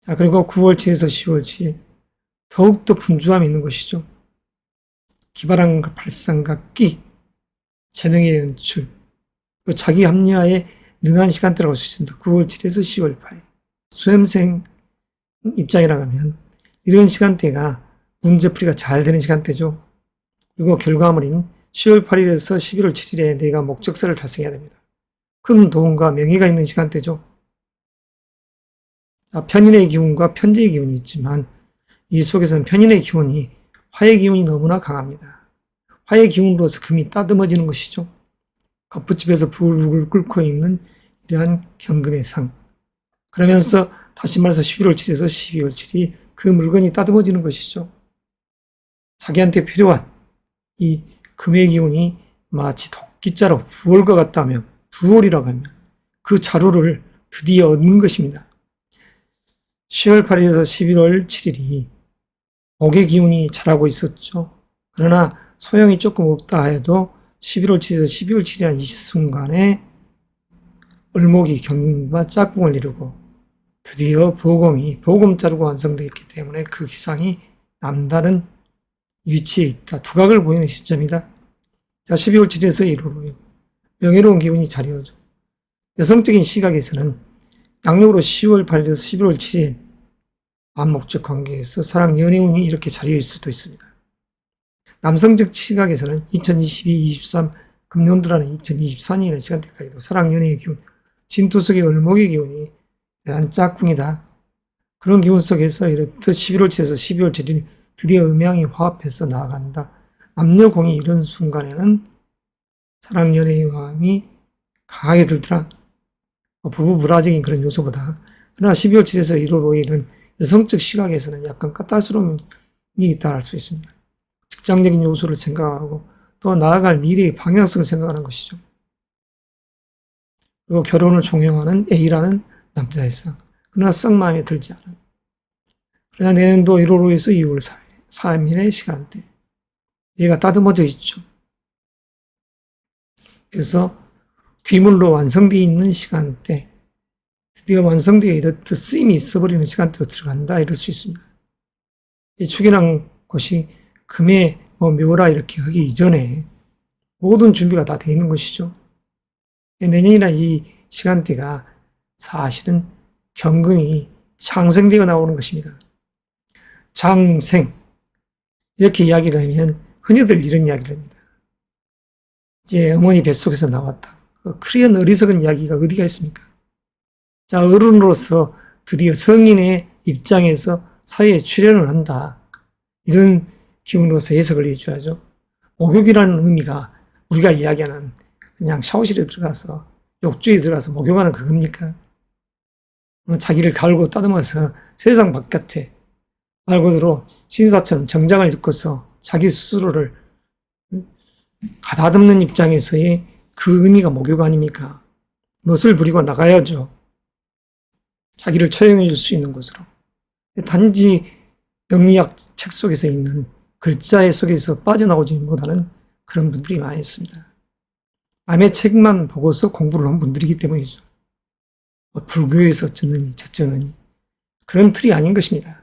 자, 그리고 9월 7일에서 10월 7일 더욱더 분주함이 있는 것이죠. 기발함과 발상과 끼, 재능의 연출, 자기 합리화에 능한 시간대라고 할 수 있습니다. 9월 7일에서 10월 8일. 수험생 입장이라고 하면 이런 시간대가 문제풀이가 잘 되는 시간대죠. 그리고 결과물인 10월 8일에서 11월 7일에 내가 목적서를 달성해야 됩니다. 큰 도움과 명예가 있는 시간대죠. 편인의 기운과 편재의 기운이 있지만 이 속에서는 편인의 기운이 화의 기운이 너무나 강합니다. 화의 기운으로서 금이 따듬어지는 것이죠. 겉부집에서 불을 끓고 있는 이러한 경금의 상. 그러면서 다시 말해서 11월 7일에서 12월 7일 그 물건이 따듬어지는 것이죠. 자기한테 필요한 이 금의 기운이 마치 도끼자루 부월과 같다면 부월이라고 하면 그 자루를 드디어 얻는 것입니다. 10월 8일에서 11월 7일이 목의 기운이 자라고 있었죠. 그러나 소용이 조금 없다 해도 11월 7일에서 12월 7일이라는 이 순간에 을목이 경금과 짝꿍을 이루고 드디어 보검자루가 완성되어 있기 때문에 그 기상이 남다른 위치에 있다. 두각을 보이는 시점이다. 자, 12월 7일에서 1월 5일 명예로운 기운이 자리오죠. 여성적인 시각에서는 양력으로 10월 8일에서 11월 7일 암목적 관계에서 사랑 연애운이 이렇게 자리에 있을 수도 있습니다. 남성적 시각에서는 2022-23 금년도라는 2024년의 시간대까지도 사랑 연애의 기운, 진토 속의 을목의 기운이 대한 짝꿍이다. 그런 기운 속에서 이렇듯 11월 7일에서 12월 7일 드디어 음양이 화합해서 나아간다. 남녀공이 이런 순간에는 사랑 연애의 마음이 강하게 들더라. 부부 불화적인 그런 요소보다. 그러나 12월 7일에서 1월 5일은 여성적 시각에서는 약간 까탈스러움이 있다 할 수 있습니다. 직장적인 요소를 생각하고 또 나아갈 미래의 방향성을 생각하는 것이죠. 그리고 결혼을 종용하는 A라는 남자의 상. 그러나 썩 마음에 들지 않은. 그러나 내년도 1월 5일에서 2월 3일의 시간대. 얘가 따듬어져 있죠. 그래서 귀물로 완성되어 있는 시간대. 드디어 완성되어 이렇듯 쓰임이 있어버리는 시간대로 들어간다. 이럴 수 있습니다. 이 축이란 것이 금의 묘라 이렇게 하기 이전에 모든 준비가 다 되어 있는 것이죠. 내년이나 이 시간대가 사실은 경금이 장생되어 나오는 것입니다. 장생. 이렇게 이야기를 하면 흔히들 이런 이야기를 합니다. 이제 어머니 뱃속에서 나왔다. 그런 어리석은 이야기가 어디가 있습니까? 자, 어른으로서 드디어 성인의 입장에서 사회에 출연을 한다. 이런 기운으로서 해석을 해줘야죠. 목욕이라는 의미가 우리가 이야기하는 그냥 샤워실에 들어가서 욕조에 들어가서 목욕하는 그겁니까? 자기를 갈고 따듬어서 세상 바깥에 말 그대로 신사처럼 정장을 입고서 자기 스스로를 가다듬는 입장에서의 그 의미가 목욕 아닙니까? 멋을 부리고 나가야죠. 자기를 처형해 줄 수 있는 곳으로. 단지 영리학 책 속에서 있는 글자의 속에서 빠져나오지 못하는 그런 분들이 많이 있습니다. 남의 책만 보고서 공부를 한 분들이기 때문이죠. 불교에서 어쩌느니 저쩌느니 그런 틀이 아닌 것입니다.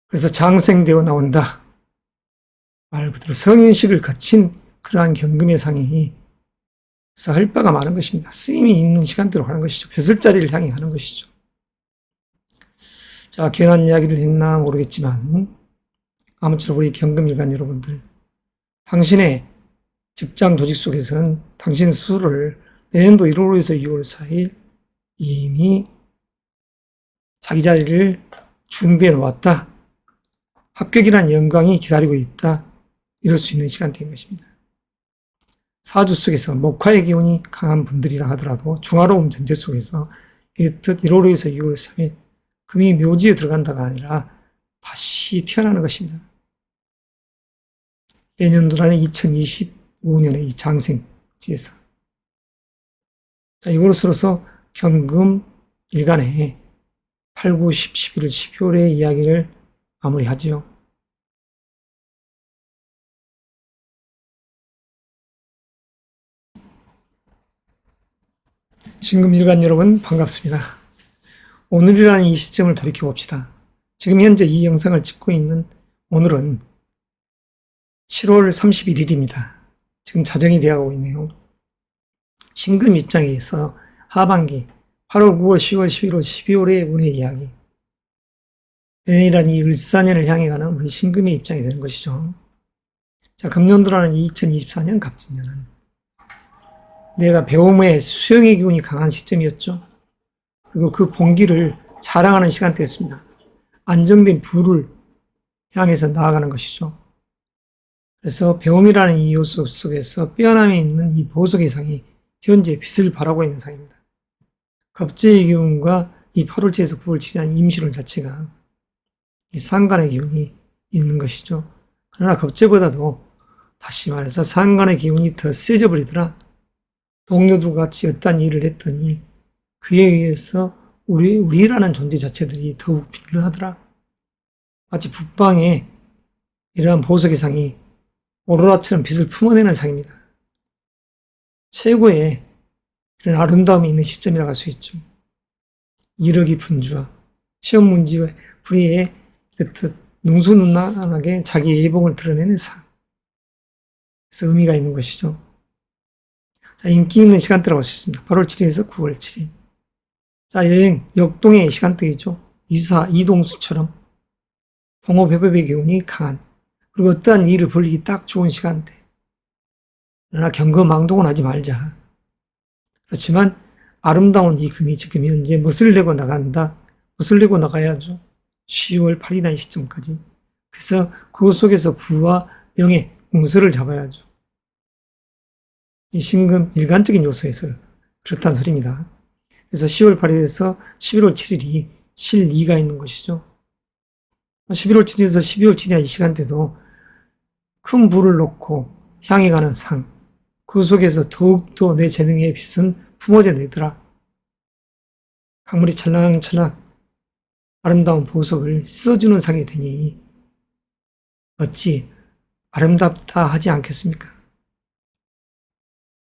그래서 장생되어 나온다. 말 그대로 성인식을 거친 그러한 경금의 상이 그래서 할 바가 많은 것입니다. 쓰임이 있는 시간대로 가는 것이죠. 벼슬자리를 향해 가는 것이죠. 자, 괜한 이야기를 했나 모르겠지만 아무쪼록 우리 경금일간 여러분들, 당신의 직장 조직 속에서는 당신 스스로를 내년도 1월에서 2월 4일 이미 자기 자리를 준비해 놓았다. 합격이란 영광이 기다리고 있다. 이럴 수 있는 시간대인 것입니다. 사주 속에서 목화의 기운이 강한 분들이라 하더라도 중화로운 전제 속에서 이렇듯 1월에서 2월 3일 금이 묘지에 들어간다가 아니라 다시 태어나는 것입니다. 내년도라는 2025년의 이 장생지에서. 자, 이것으로서 경금 일간에 8, 9, 10, 11월, 12월의 이야기를 마무리하지요. 신금일간 여러분 반갑습니다. 오늘이라는 이 시점을 돌이켜봅시다. 지금 현재 이 영상을 찍고 있는 오늘은 7월 31일입니다. 지금 자정이 되어가고 있네요. 신금 입장에 있어 하반기 8월, 9월, 10월, 11월, 12월의 운의 이야기, 내년이란 이 을사년을 향해 가는 우리 신금의 입장이 되는 것이죠. 자, 금년도라는 2024년 갑진년은 내가 배움의 수용의 기운이 강한 시점이었죠. 그리고 그 공기를 자랑하는 시간대였습니다. 안정된 부를 향해서 나아가는 것이죠. 그래서 배움이라는 이 요소 속에서 빼어남이 있는 이 보석의 상이 현재 빛을 발하고 있는 상입니다. 겁재의 기운과 이 8월치에서 9월치라는 임시론 자체가 이 상간의 기운이 있는 것이죠. 그러나 겁재보다도 다시 말해서 상간의 기운이 더 세져 버리더라. 동료들과 같이 어떤 일을 했더니 그에 의해서 우리라는 존재 자체들이 더욱 빛나더라. 마치 북방에 이러한 보석의 상이 오로라처럼 빛을 품어내는 상입니다. 최고의 이런 아름다움이 있는 시점이라고 할 수 있죠. 이력이 분주와 시험 문제와 불의에 능수능란하게 자기의 예봉을 드러내는 상. 그래서 의미가 있는 것이죠. 자, 인기 있는 시간대라고 할 수 있습니다. 8월 7일에서 9월 7일. 자, 여행, 역동의 시간대이죠. 이동수처럼 동업회법의 기운이 강한, 그리고 어떠한 일을 벌리기 딱 좋은 시간대. 그러나 경거망동은 하지 말자. 그렇지만 아름다운 이 금이 지금 현재 멋을 내고 나간다. 멋을 내고 나가야죠. 10월 8일이라는 시점까지. 그래서 그 속에서 부와 명예, 문서를 잡아야죠. 이 신금 일간적인 요소에서 그렇다는 소리입니다. 그래서 10월 8일에서 11월 7일이 실2가 있는 것이죠. 11월 7일에서 12월 7일 이 시간대도 큰 부를 놓고 향해 가는 상, 그 속에서 더욱더 내 재능의 빛은 품어져 내더라. 강물이 찰랑찰랑 아름다운 보석을 써주는 상이 되니 어찌 아름답다 하지 않겠습니까?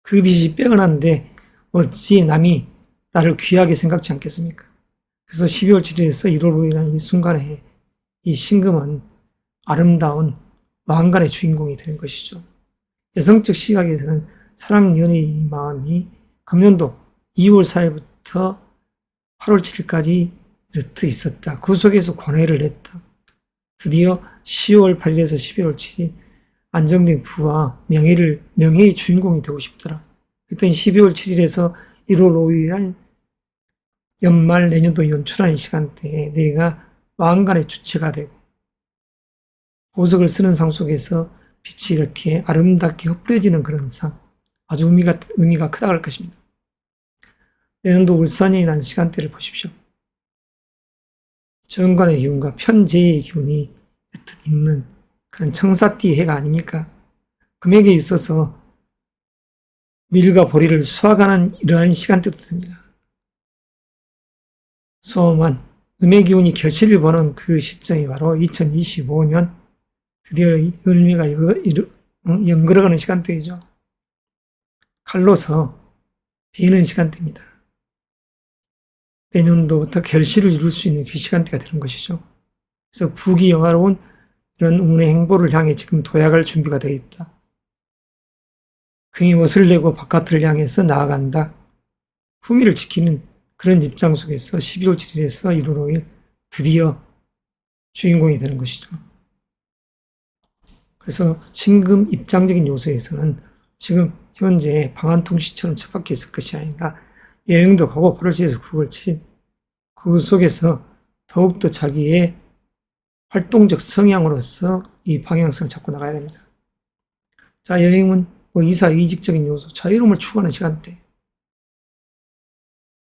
그 빛이 빼어난데 어찌 남이 나를 귀하게 생각지 않겠습니까? 그래서 12월 7일에서 1월 5일이라는 이 순간에 이 신금은 아름다운 왕관의 주인공이 되는 것이죠. 여성적 시각에서는 사랑, 연애의 마음이 금년도 2월 4일부터 8월 7일까지 이렇듯 있었다. 그 속에서 권해를 냈다. 드디어 10월 8일에서 11월 7일 안정된 부와 명예의 주인공이 되고 싶더라. 그랬더니 12월 7일에서 1월 5일이란 연말 내년도 연초라는 시간대에 내가 왕관의 주체가 되고 보석을 쓰는 상 속에서 빛이 이렇게 아름답게 흡려지는 그런 상, 아주 의미가 크다고 할 것입니다. 내년도 울산이 난 시간대를 보십시오. 정관의 기운과 편재의 기운이 있는 그런 청사띠 해가 아닙니까? 금액에 있어서 밀과 보리를 수확하는 이러한 시간대도 됩니다. 소음한 음의 기운이 결실을 보는 그 시점이 바로 2025년 드디어 열매가 연걸어가는 시간대이죠. 칼로서 베는 시간대입니다. 내년도부터 결실을 이룰 수 있는 그 시간대가 되는 것이죠. 그래서 부귀 영화로운 이런 운의 행보를 향해 지금 도약할 준비가 되어 있다. 금이 멋을 내고 바깥을 향해서 나아간다. 품위를 지키는 그런 입장 속에서 12월 7일에서 1월 5일 드디어 주인공이 되는 것이죠. 그래서 신금 입장적인 요소에서는 지금 현재 방한통시처럼 척박해 있을 것이 아니라 여행도 가고 8월 7일에서 9월 7일 그 속에서 더욱더 자기의 활동적 성향으로서 이 방향성을 잡고 나가야 됩니다. 자, 여행은 이사 이직적인 요소, 자유로움을 추구하는 시간대.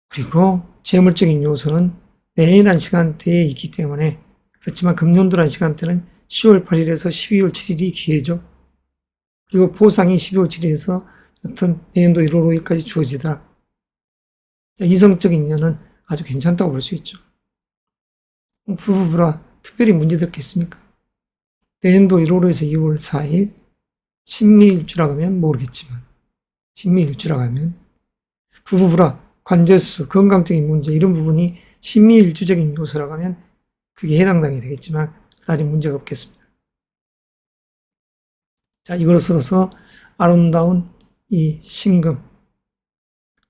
그리고 재물적인 요소는 내일이라는 시간대에 있기 때문에 그렇지만 금년도라는 시간대는 10월 8일에서 12월 7일이 기회죠. 그리고 보상이 12월 7일에서 어떤 내년도 1월 5일까지 주어지더라. 이성적인 인연은 아주 괜찮다고 볼 수 있죠. 부부부라 특별히 문제될 게 있습니까? 내년도 1월에서 2월 4일 신미일주라고 하면 모르겠지만 신미일주라고 하면 부부부라 관제수, 건강적인 문제 이런 부분이 신미일주적인 요소라고 하면 그게 해당당이 되겠지만 그다지 문제가 없겠습니다. 자, 이것으로서 아름다운 이 신금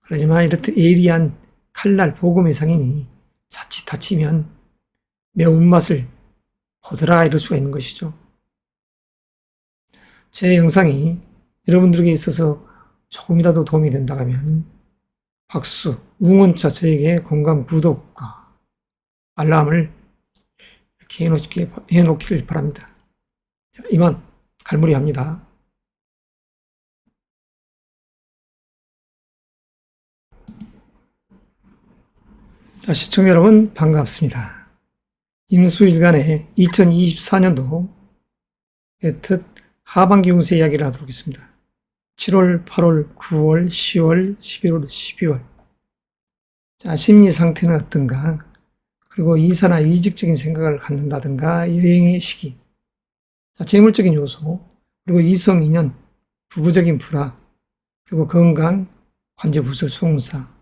그러지만 이렇듯 예리한 칼날 보금의 상인이 자칫 다치면 매운맛을 보더라 이럴 수가 있는 것이죠. 제 영상이 여러분들에게 있어서 조금이라도 도움이 된다면 박수, 응원차 저에게 공감, 구독과 알람을 이렇게 해놓기를 바랍니다. 자, 이만 갈무리합니다. 자, 시청자 여러분 반갑습니다. 임수일간의 2024년도 애특 하반기 운세 이야기를 하도록 하겠습니다. 7월, 8월, 9월, 10월, 11월, 12월. 자, 심리 상태는 어떤가? 그리고 이사나 이직적인 생각을 갖는다든가, 여행의 시기. 자, 재물적인 요소. 그리고 이성, 인연, 부부적인 불화. 그리고 건강, 관제, 부설, 송사.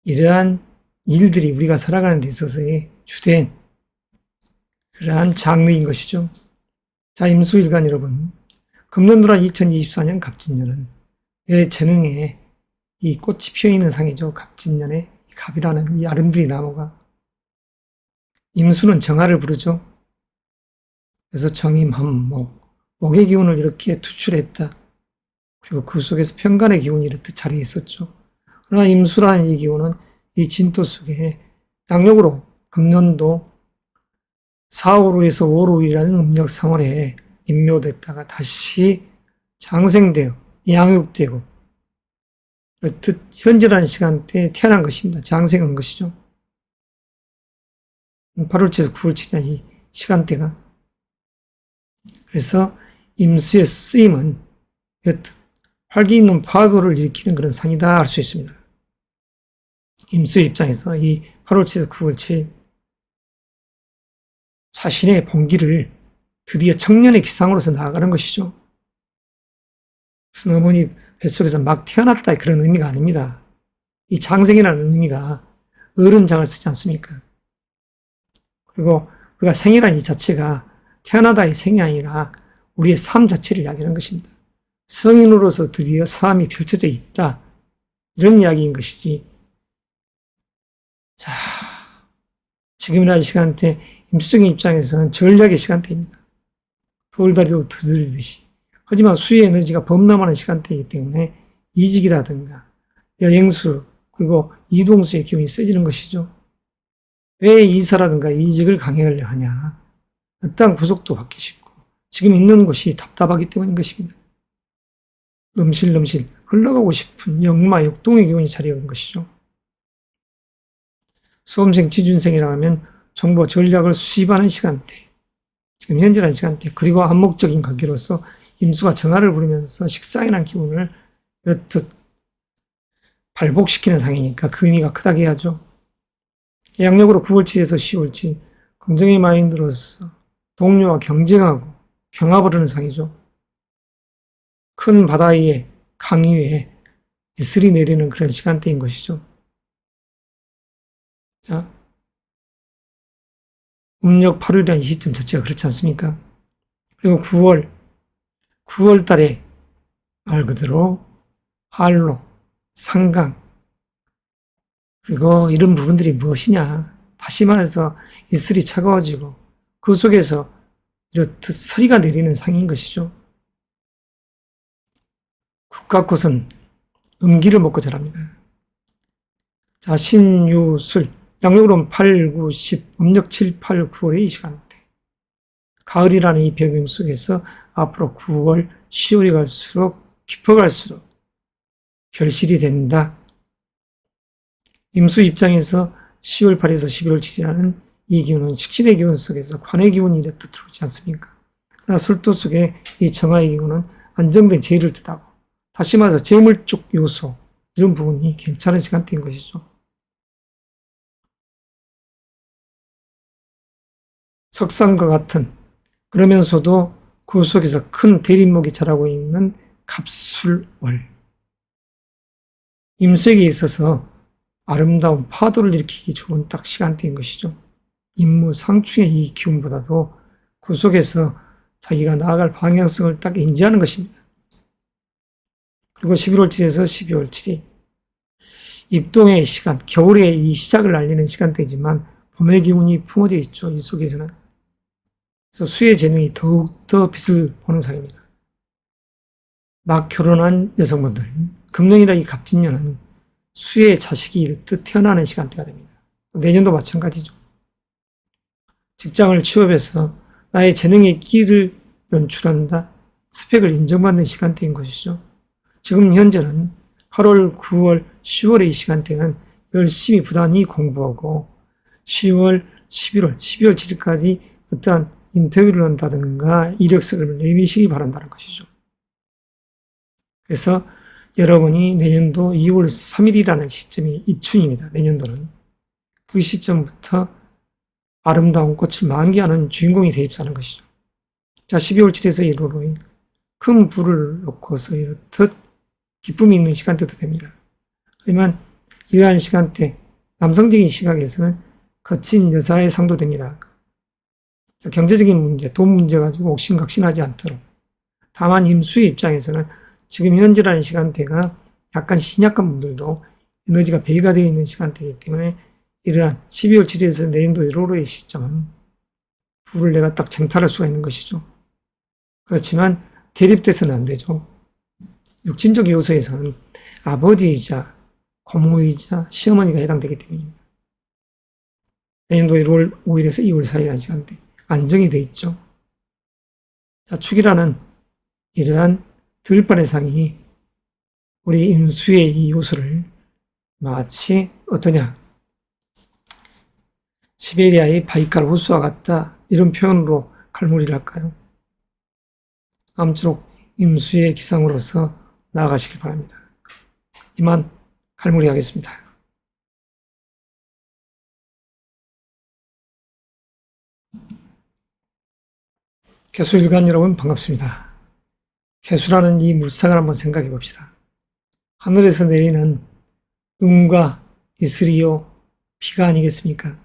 이러한 일들이 우리가 살아가는 데 있어서의 주된 그러한 장르인 것이죠. 자, 임수일간 여러분. 금년도란 2024년 갑진년은 내 재능에 이 꽃이 피어있는 상이죠. 갑진년에 갑이라는 이 아름드리 나무가. 임수는 정화를 부르죠. 그래서 정임합목, 목의 기운을 이렇게 투출했다. 그리고 그 속에서 편간의 기운이 이렇게 자리에 있었죠. 그러나 임수라는 이 기운은 이 진토 속에 양력으로 금년도 4월호에서 5월호이라는 음력 3월에 임묘됐다가 다시 장생되어 양육되고 현재라는 시간대에 태어난 것입니다. 장생한 것이죠. 8월째에서 9월째냐 이 시간대가. 그래서 임수의 쓰임은 활기 있는 파도를 일으키는 그런 상이다 할 수 있습니다. 임수의 입장에서 이 8월째에서 9월째 자신의 본기를 드디어 청년의 기상으로서 나아가는 것이죠. 무슨 어머니 뱃속에서 막 태어났다 그런 의미가 아닙니다. 이 장생이라는 의미가 어른장을 쓰지 않습니까? 그리고 우리가 생이라는 이 자체가 태어나다의 생이 아니라 우리의 삶 자체를 이야기하는 것입니다. 성인으로서 드디어 삶이 펼쳐져 있다. 이런 이야기인 것이지. 자, 지금이라는 시간대 임수적인 입장에서는 전략의 시간대입니다. 돌다리도 두드리듯이. 하지만 수의 에너지가 범람하는 시간대이기 때문에 이직이라든가 여행수 그리고 이동수의 기운이 세지는 것이죠. 왜 이사라든가 이직을 강행하려 하냐. 어떠한 구속도 받기 쉽고 지금 있는 곳이 답답하기 때문인 것입니다. 넘실넘실 흘러가고 싶은 역마 역동의 기운이 자리한 것이죠. 수험생, 취준생이라 하면 정보 전략을 수집하는 시간대, 지금 현재라는 시간대, 그리고 암목적인 관계로서 임수가 정화를 부르면서 식상이라는 기운을 여튼 발복시키는 상이니까 그 의미가 크다고 해야죠. 양력으로 9월치에서 10월치 긍정의 마인드로서 동료와 경쟁하고 경합을 하는 상이죠. 큰 바다 위에 강 위에 이슬이 내리는 그런 시간대인 것이죠. 자, 음력 8월이라는 시점 자체가 그렇지 않습니까? 그리고 9월 달에 말 그대로 한로, 상강, 그리고 이런 부분들이 무엇이냐. 다시 말해서 이슬이 차가워지고 그 속에서 이렇듯 서리가 내리는 상인 것이죠. 국가꽃은 음기를 먹고 자랍니다. 자, 신유술, 양력으로는 8, 9, 10, 음력 7, 8, 9월의 이 시간대. 가을이라는 이 배경 속에서 앞으로 9월, 10월이 갈수록 깊어갈수록 결실이 된다. 임수 입장에서 10월 8일에서 11월 7일이라는 이 기운은 식신의 기운 속에서 관의 기운이 이렇듯 들어오지 않습니까? 그러나 술도 속에 이 정화의 기운은 안정된 재를 뜻하고 다시 말해서 재물 쪽 요소 이런 부분이 괜찮은 시간대인 것이죠. 석상과 같은, 그러면서도 그 속에서 큰 대립목이 자라고 있는 갑술월. 임수에게 있어서 아름다운 파도를 일으키기 좋은 딱 시간대인 것이죠. 임무 상충의 이 기운보다도 그 속에서 자기가 나아갈 방향성을 딱 인지하는 것입니다. 그리고 11월 7일에서 12월 7일. 입동의 시간, 겨울의 이 시작을 알리는 시간대이지만 봄의 기운이 품어져 있죠. 이 속에서는. 그래서 수의 재능이 더욱더 빛을 보는 상입니다. 막 결혼한 여성분들, 금년이라 이 갑진년은 수의 자식이 이르듯 태어나는 시간대가 됩니다. 내년도 마찬가지죠. 직장을 취업해서 나의 재능의 끼를 연출한다, 스펙을 인정받는 시간대인 것이죠. 지금 현재는 8월, 9월, 10월의 이 시간대는 열심히 부단히 공부하고 10월, 11월, 12월 7일까지 어떠한 인터뷰를 한다든가 이력서를 내미시기 바란다는 것이죠. 그래서 여러분이 내년도 2월 3일이라는 시점이 입춘입니다. 내년도는. 그 시점부터 아름다운 꽃을 만개하는 주인공이 대입사하는 것이죠. 자, 12월 7일에서 1월 5일 큰 불을 놓고서 이렇듯 기쁨이 있는 시간대도 됩니다. 하지만 이러한 시간대, 남성적인 시각에서는 거친 여사의 상도 됩니다. 경제적인 문제, 돈 문제 가지고 옥신각신하지 않도록. 다만 임수의 입장에서는 지금 현재라는 시간대가 약간 신약한 분들도 에너지가 배가 되어 있는 시간대이기 때문에 이러한 12월 7일에서 내년도 1월의 시점은 불을 내가 딱 쟁탈할 수가 있는 것이죠. 그렇지만 대립돼서는 안 되죠. 육신적 요소에서는 아버지이자 고모이자 시어머니가 해당되기 때문입니다. 내년도 1월 5일에서 2월 4일이라는 시간대 안정이 되어 있죠. 자, 축이라는 이러한 들판의 상이 우리 임수의 이 요소를 마치 어떠냐, 시베리아의 바이칼 호수와 같다, 이런 표현으로 칼몰이를 할까요? 아무쪼록 임수의 기상으로서 나아가시길 바랍니다. 이만 칼몰이 하겠습니다. 개수일간 여러분 반갑습니다. 개수라는 이 물상을 한번 생각해 봅시다. 하늘에서 내리는 눈과 이슬이요 비가 아니겠습니까?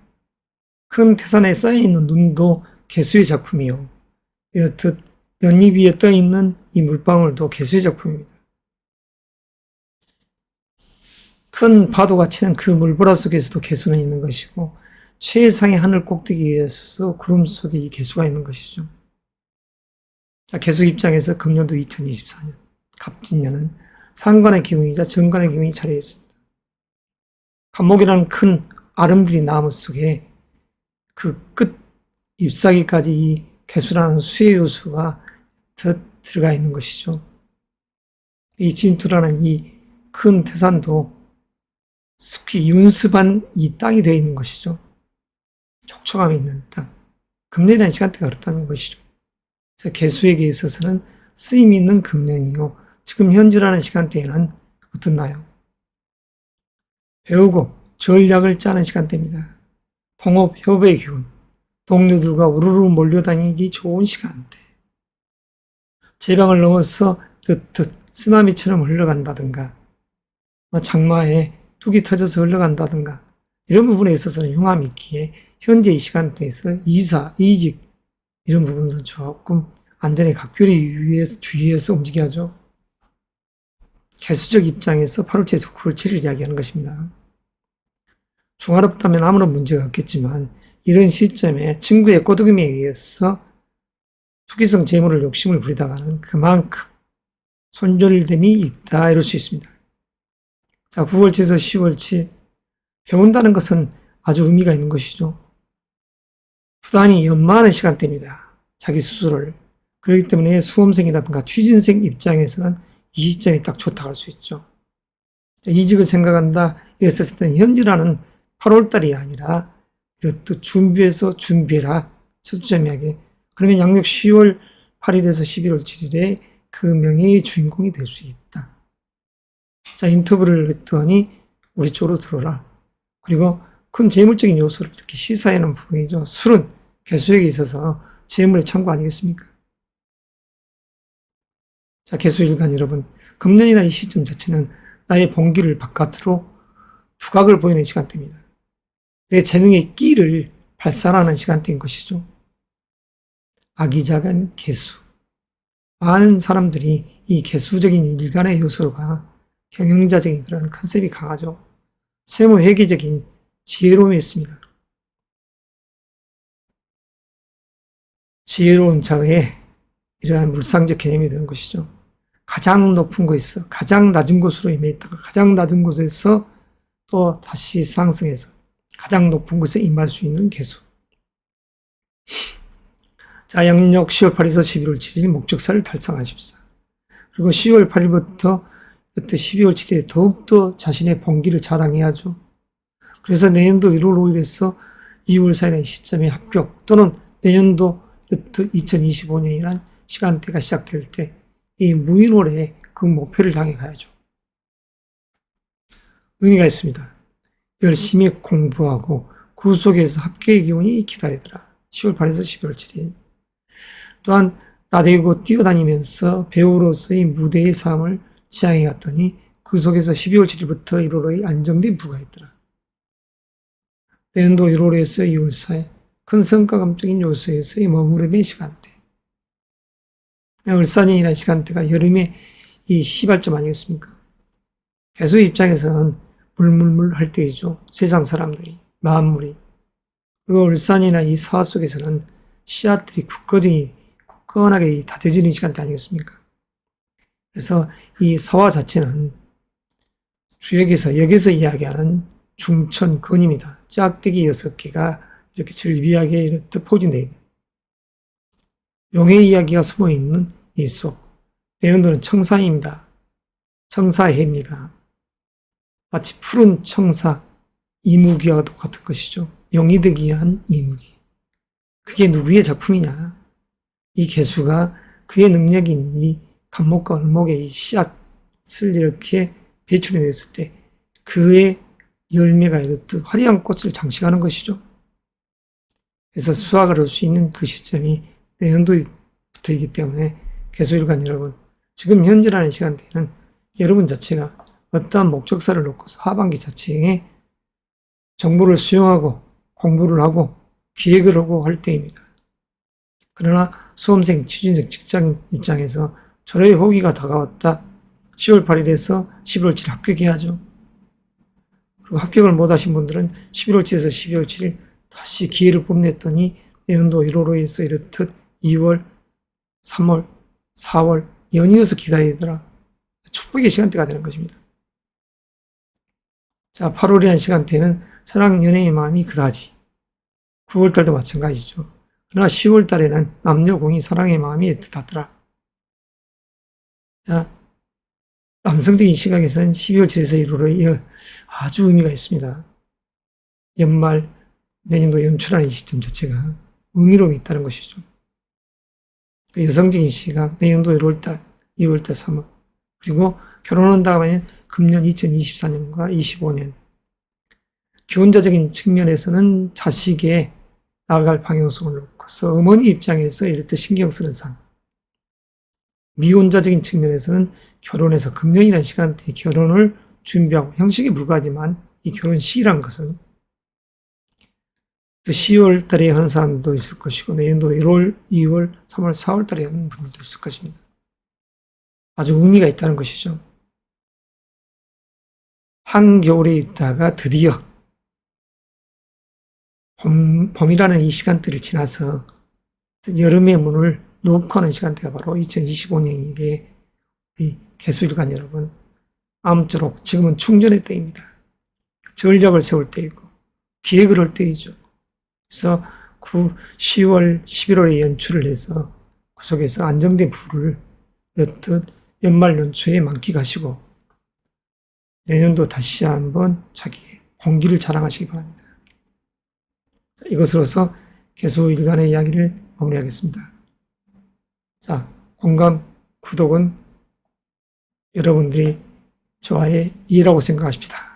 큰 태산에 쌓여있는 눈도 개수의 작품이요, 이렇듯 연잎 위에 떠있는 이 물방울도 개수의 작품입니다. 큰 파도가 치는 그 물보라 속에서도 개수는 있는 것이고, 최상의 하늘 꼭대기에서 구름 속에 이 개수가 있는 것이죠. 자, 개수 입장에서 금년도 2024년 갑진년은 상관의 기운이자 정관의 기운이 차려 있습니다. 갑목이라는 큰 아름드린 나무 속에 그 끝 잎사귀까지 이 개수라는 수의 요소가 들어가 있는 것이죠. 이 진토라는 이 큰 태산도 습히 윤습한 이 땅이 되어 있는 것이죠. 촉촉함이 있는 땅. 금년이라는 시간대가 그렇다는 것이죠. 그래서 개수에게 있어서는 쓰임이 있는 금년이요, 지금 현재라는 시간대에는 어떻나요? 배우고 전략을 짜는 시간대입니다. 통업, 협의 기운, 동료들과 우르르 몰려다니기 좋은 시간대. 제방을 넘어서 듯 쓰나미처럼 흘러간다든가, 장마에 뚝이 터져서 흘러간다든가, 이런 부분에 있어서는 융함이 있기에 현재 이 시간대에서 이사, 이직, 이런 부분들은 조금 안전에 각별히 주의해서 움직여야죠. 개수적 입장에서 8월 7일에서 9월 7일 이야기하는 것입니다. 중화롭다면 아무런 문제가 없겠지만 이런 시점에 친구의 꼬드김에 의해서 투기성 재물을 욕심을 부리다가는 그만큼 손절됨이 있다, 이럴 수 있습니다. 자, 9월 7일에서 10월 7일 배운다는 것은 아주 의미가 있는 것이죠. 부단히 연마하는 시간대입니다. 자기 스스로를. 그렇기 때문에 수험생이라든가 취준생 입장에서는 이 시점이 딱 좋다고 할 수 있죠. 이직을 생각한다 이랬을 때는 현재라는 8월달이 아니라 이것도 준비해서 준비해라, 초점이하게. 그러면 양력 10월 8일에서 11월 7일에 그 명예의 주인공이 될 수 있다. 자, 인터뷰를 했더니 우리 쪽으로 들어라. 그리고 큰 재물적인 요소를 이렇게 시사하는 부분이죠. 술은 개수에게 있어서 재물의 창고 아니겠습니까? 자, 개수일간 여러분, 금년이나 이 시점 자체는 나의 본기를 바깥으로 두각을 보이는 시간대입니다. 내 재능의 끼를 발산하는 시간대인 것이죠. 아기자기한 개수. 많은 사람들이 이 개수적인 일간의 요소가 경영자적인 그런 컨셉이 강하죠. 세무회계적인 지혜로움이 있습니다. 지혜로운 자의 이러한 물상적 개념이 되는 것이죠. 가장 높은 곳에서 가장 낮은 곳으로 임해 있다가 가장 낮은 곳에서 또 다시 상승해서 가장 높은 곳에 임할 수 있는 개수. 자, 양력 10월 8일에서 11월 7일 목적사를 달성하십시오. 그리고 10월 8일부터 12월 7일에 더욱더 자신의 본기를 자랑해야죠. 그래서 내년도 1월 5일에서 2월 4일의 시점에 합격 또는 내년도 2025년이라는 시간대가 시작될 때 이 무인월에 그 목표를 향해 가야죠. 의미가 있습니다. 열심히 공부하고 그 속에서 합격의 기운이 기다리더라. 10월 8일에서 11월 7일. 또한 나대고 뛰어다니면서 배우로서의 무대의 삶을 지향해 갔더니 그 속에서 12월 7일부터 1월의 안정된 부가 있더라. 내년도 1월에서 2월 사이 큰 성과감적인 요소에서의 머무름의 시간대. 을사년이라는 시간대가 여름의 이 시발점 아니겠습니까? 개수 입장에서는 물물물 할 때이죠. 세상 사람들이, 만물이. 그리고 을사년이나 이 사화 속에서는 씨앗들이 굳건하게 다져지는 시간대 아니겠습니까? 그래서 이 사화 자체는 주역에서 이야기하는 중천근입니다. 짝대기 6개가 이렇게 즐비하게 이렇게 포진되어 있는 용의 이야기가 숨어있는 이 속. 내용들은 청사입니다. 청사해입니다. 마치 푸른 청사, 이무기와 똑같은 것이죠. 용이 되기 위한 이무기. 그게 누구의 작품이냐? 이 개수가 그의 능력인 이 간목과 을목의 이 씨앗을 이렇게 배출해냈을 때 그의 열매가 이렇듯 화려한 꽃을 장식하는 것이죠. 그래서 수확을 할 수 있는 그 시점이 내년도부터이기 때문에 개수일간 여러분, 지금 현재라는 시간대에는 여러분 자체가 어떠한 목적사를 놓고서 하반기 자체에 정보를 수용하고 공부를 하고 기획을 하고 할 때입니다. 그러나 수험생, 취준생, 직장인 입장에서 졸업의 호기가 다가왔다. 10월 8일에서 11월 7일 합격해야죠. 그리고 합격을 못하신 분들은 11월 7일에서 12월 7일 다시 기회를 뽐냈더니 내년도 1월 5일에서 이렇듯 2월, 3월, 4월 연이어서 기다리더라. 축복의 시간대가 되는 것입니다. 자, 8월이라는 시간대는 사랑, 연애의 마음이 그다지. 9월달도 마찬가지죠. 그러나 10월달에는 남녀공이 사랑의 마음이 애틋하더라. 자, 남성적인 시각에서는 12월 7일에서 1월에 아주 의미가 있습니다. 연말, 내년도 연초라는 이 시점 자체가 의미로움이 있다는 것이죠. 여성적인 시각, 내년도 1월달, 2월달, 3월. 그리고 결혼한다고 하면 금년 2024년과 25년. 기혼자적인 측면에서는 자식의 나아갈 방향성을 놓고서 어머니 입장에서 이렇듯 신경 쓰는 삶. 미혼자적인 측면에서는 결혼해서 금년이라는 시간대에 결혼을 준비하고 형식에 불과하지만 이 결혼 시기란 것은 또 10월 달에 하는 사람도 있을 것이고 내년도 1월, 2월, 3월, 4월 달에 하는 분들도 있을 것입니다. 아주 의미가 있다는 것이죠. 한겨울에 있다가 드디어 봄이라는 이 시간대를 지나서 여름의 문을 놓고 하는 시간대가 바로 2025년이기에 우리 개수일간 여러분, 아무쪼록 지금은 충전의 때입니다. 전략을 세울 때이고 기획을 할 때이죠. 그래서 10월, 11월에 연출을 해서 그 속에서 안정된 부를 여튼 연말 연초에 만끽하시고 내년도 다시 한번 자기의 공기를 자랑하시기 바랍니다. 이것으로서 개수일간의 이야기를 마무리하겠습니다. 자, 공감, 구독은 여러분들이 저와의 이해라고 생각하십시다.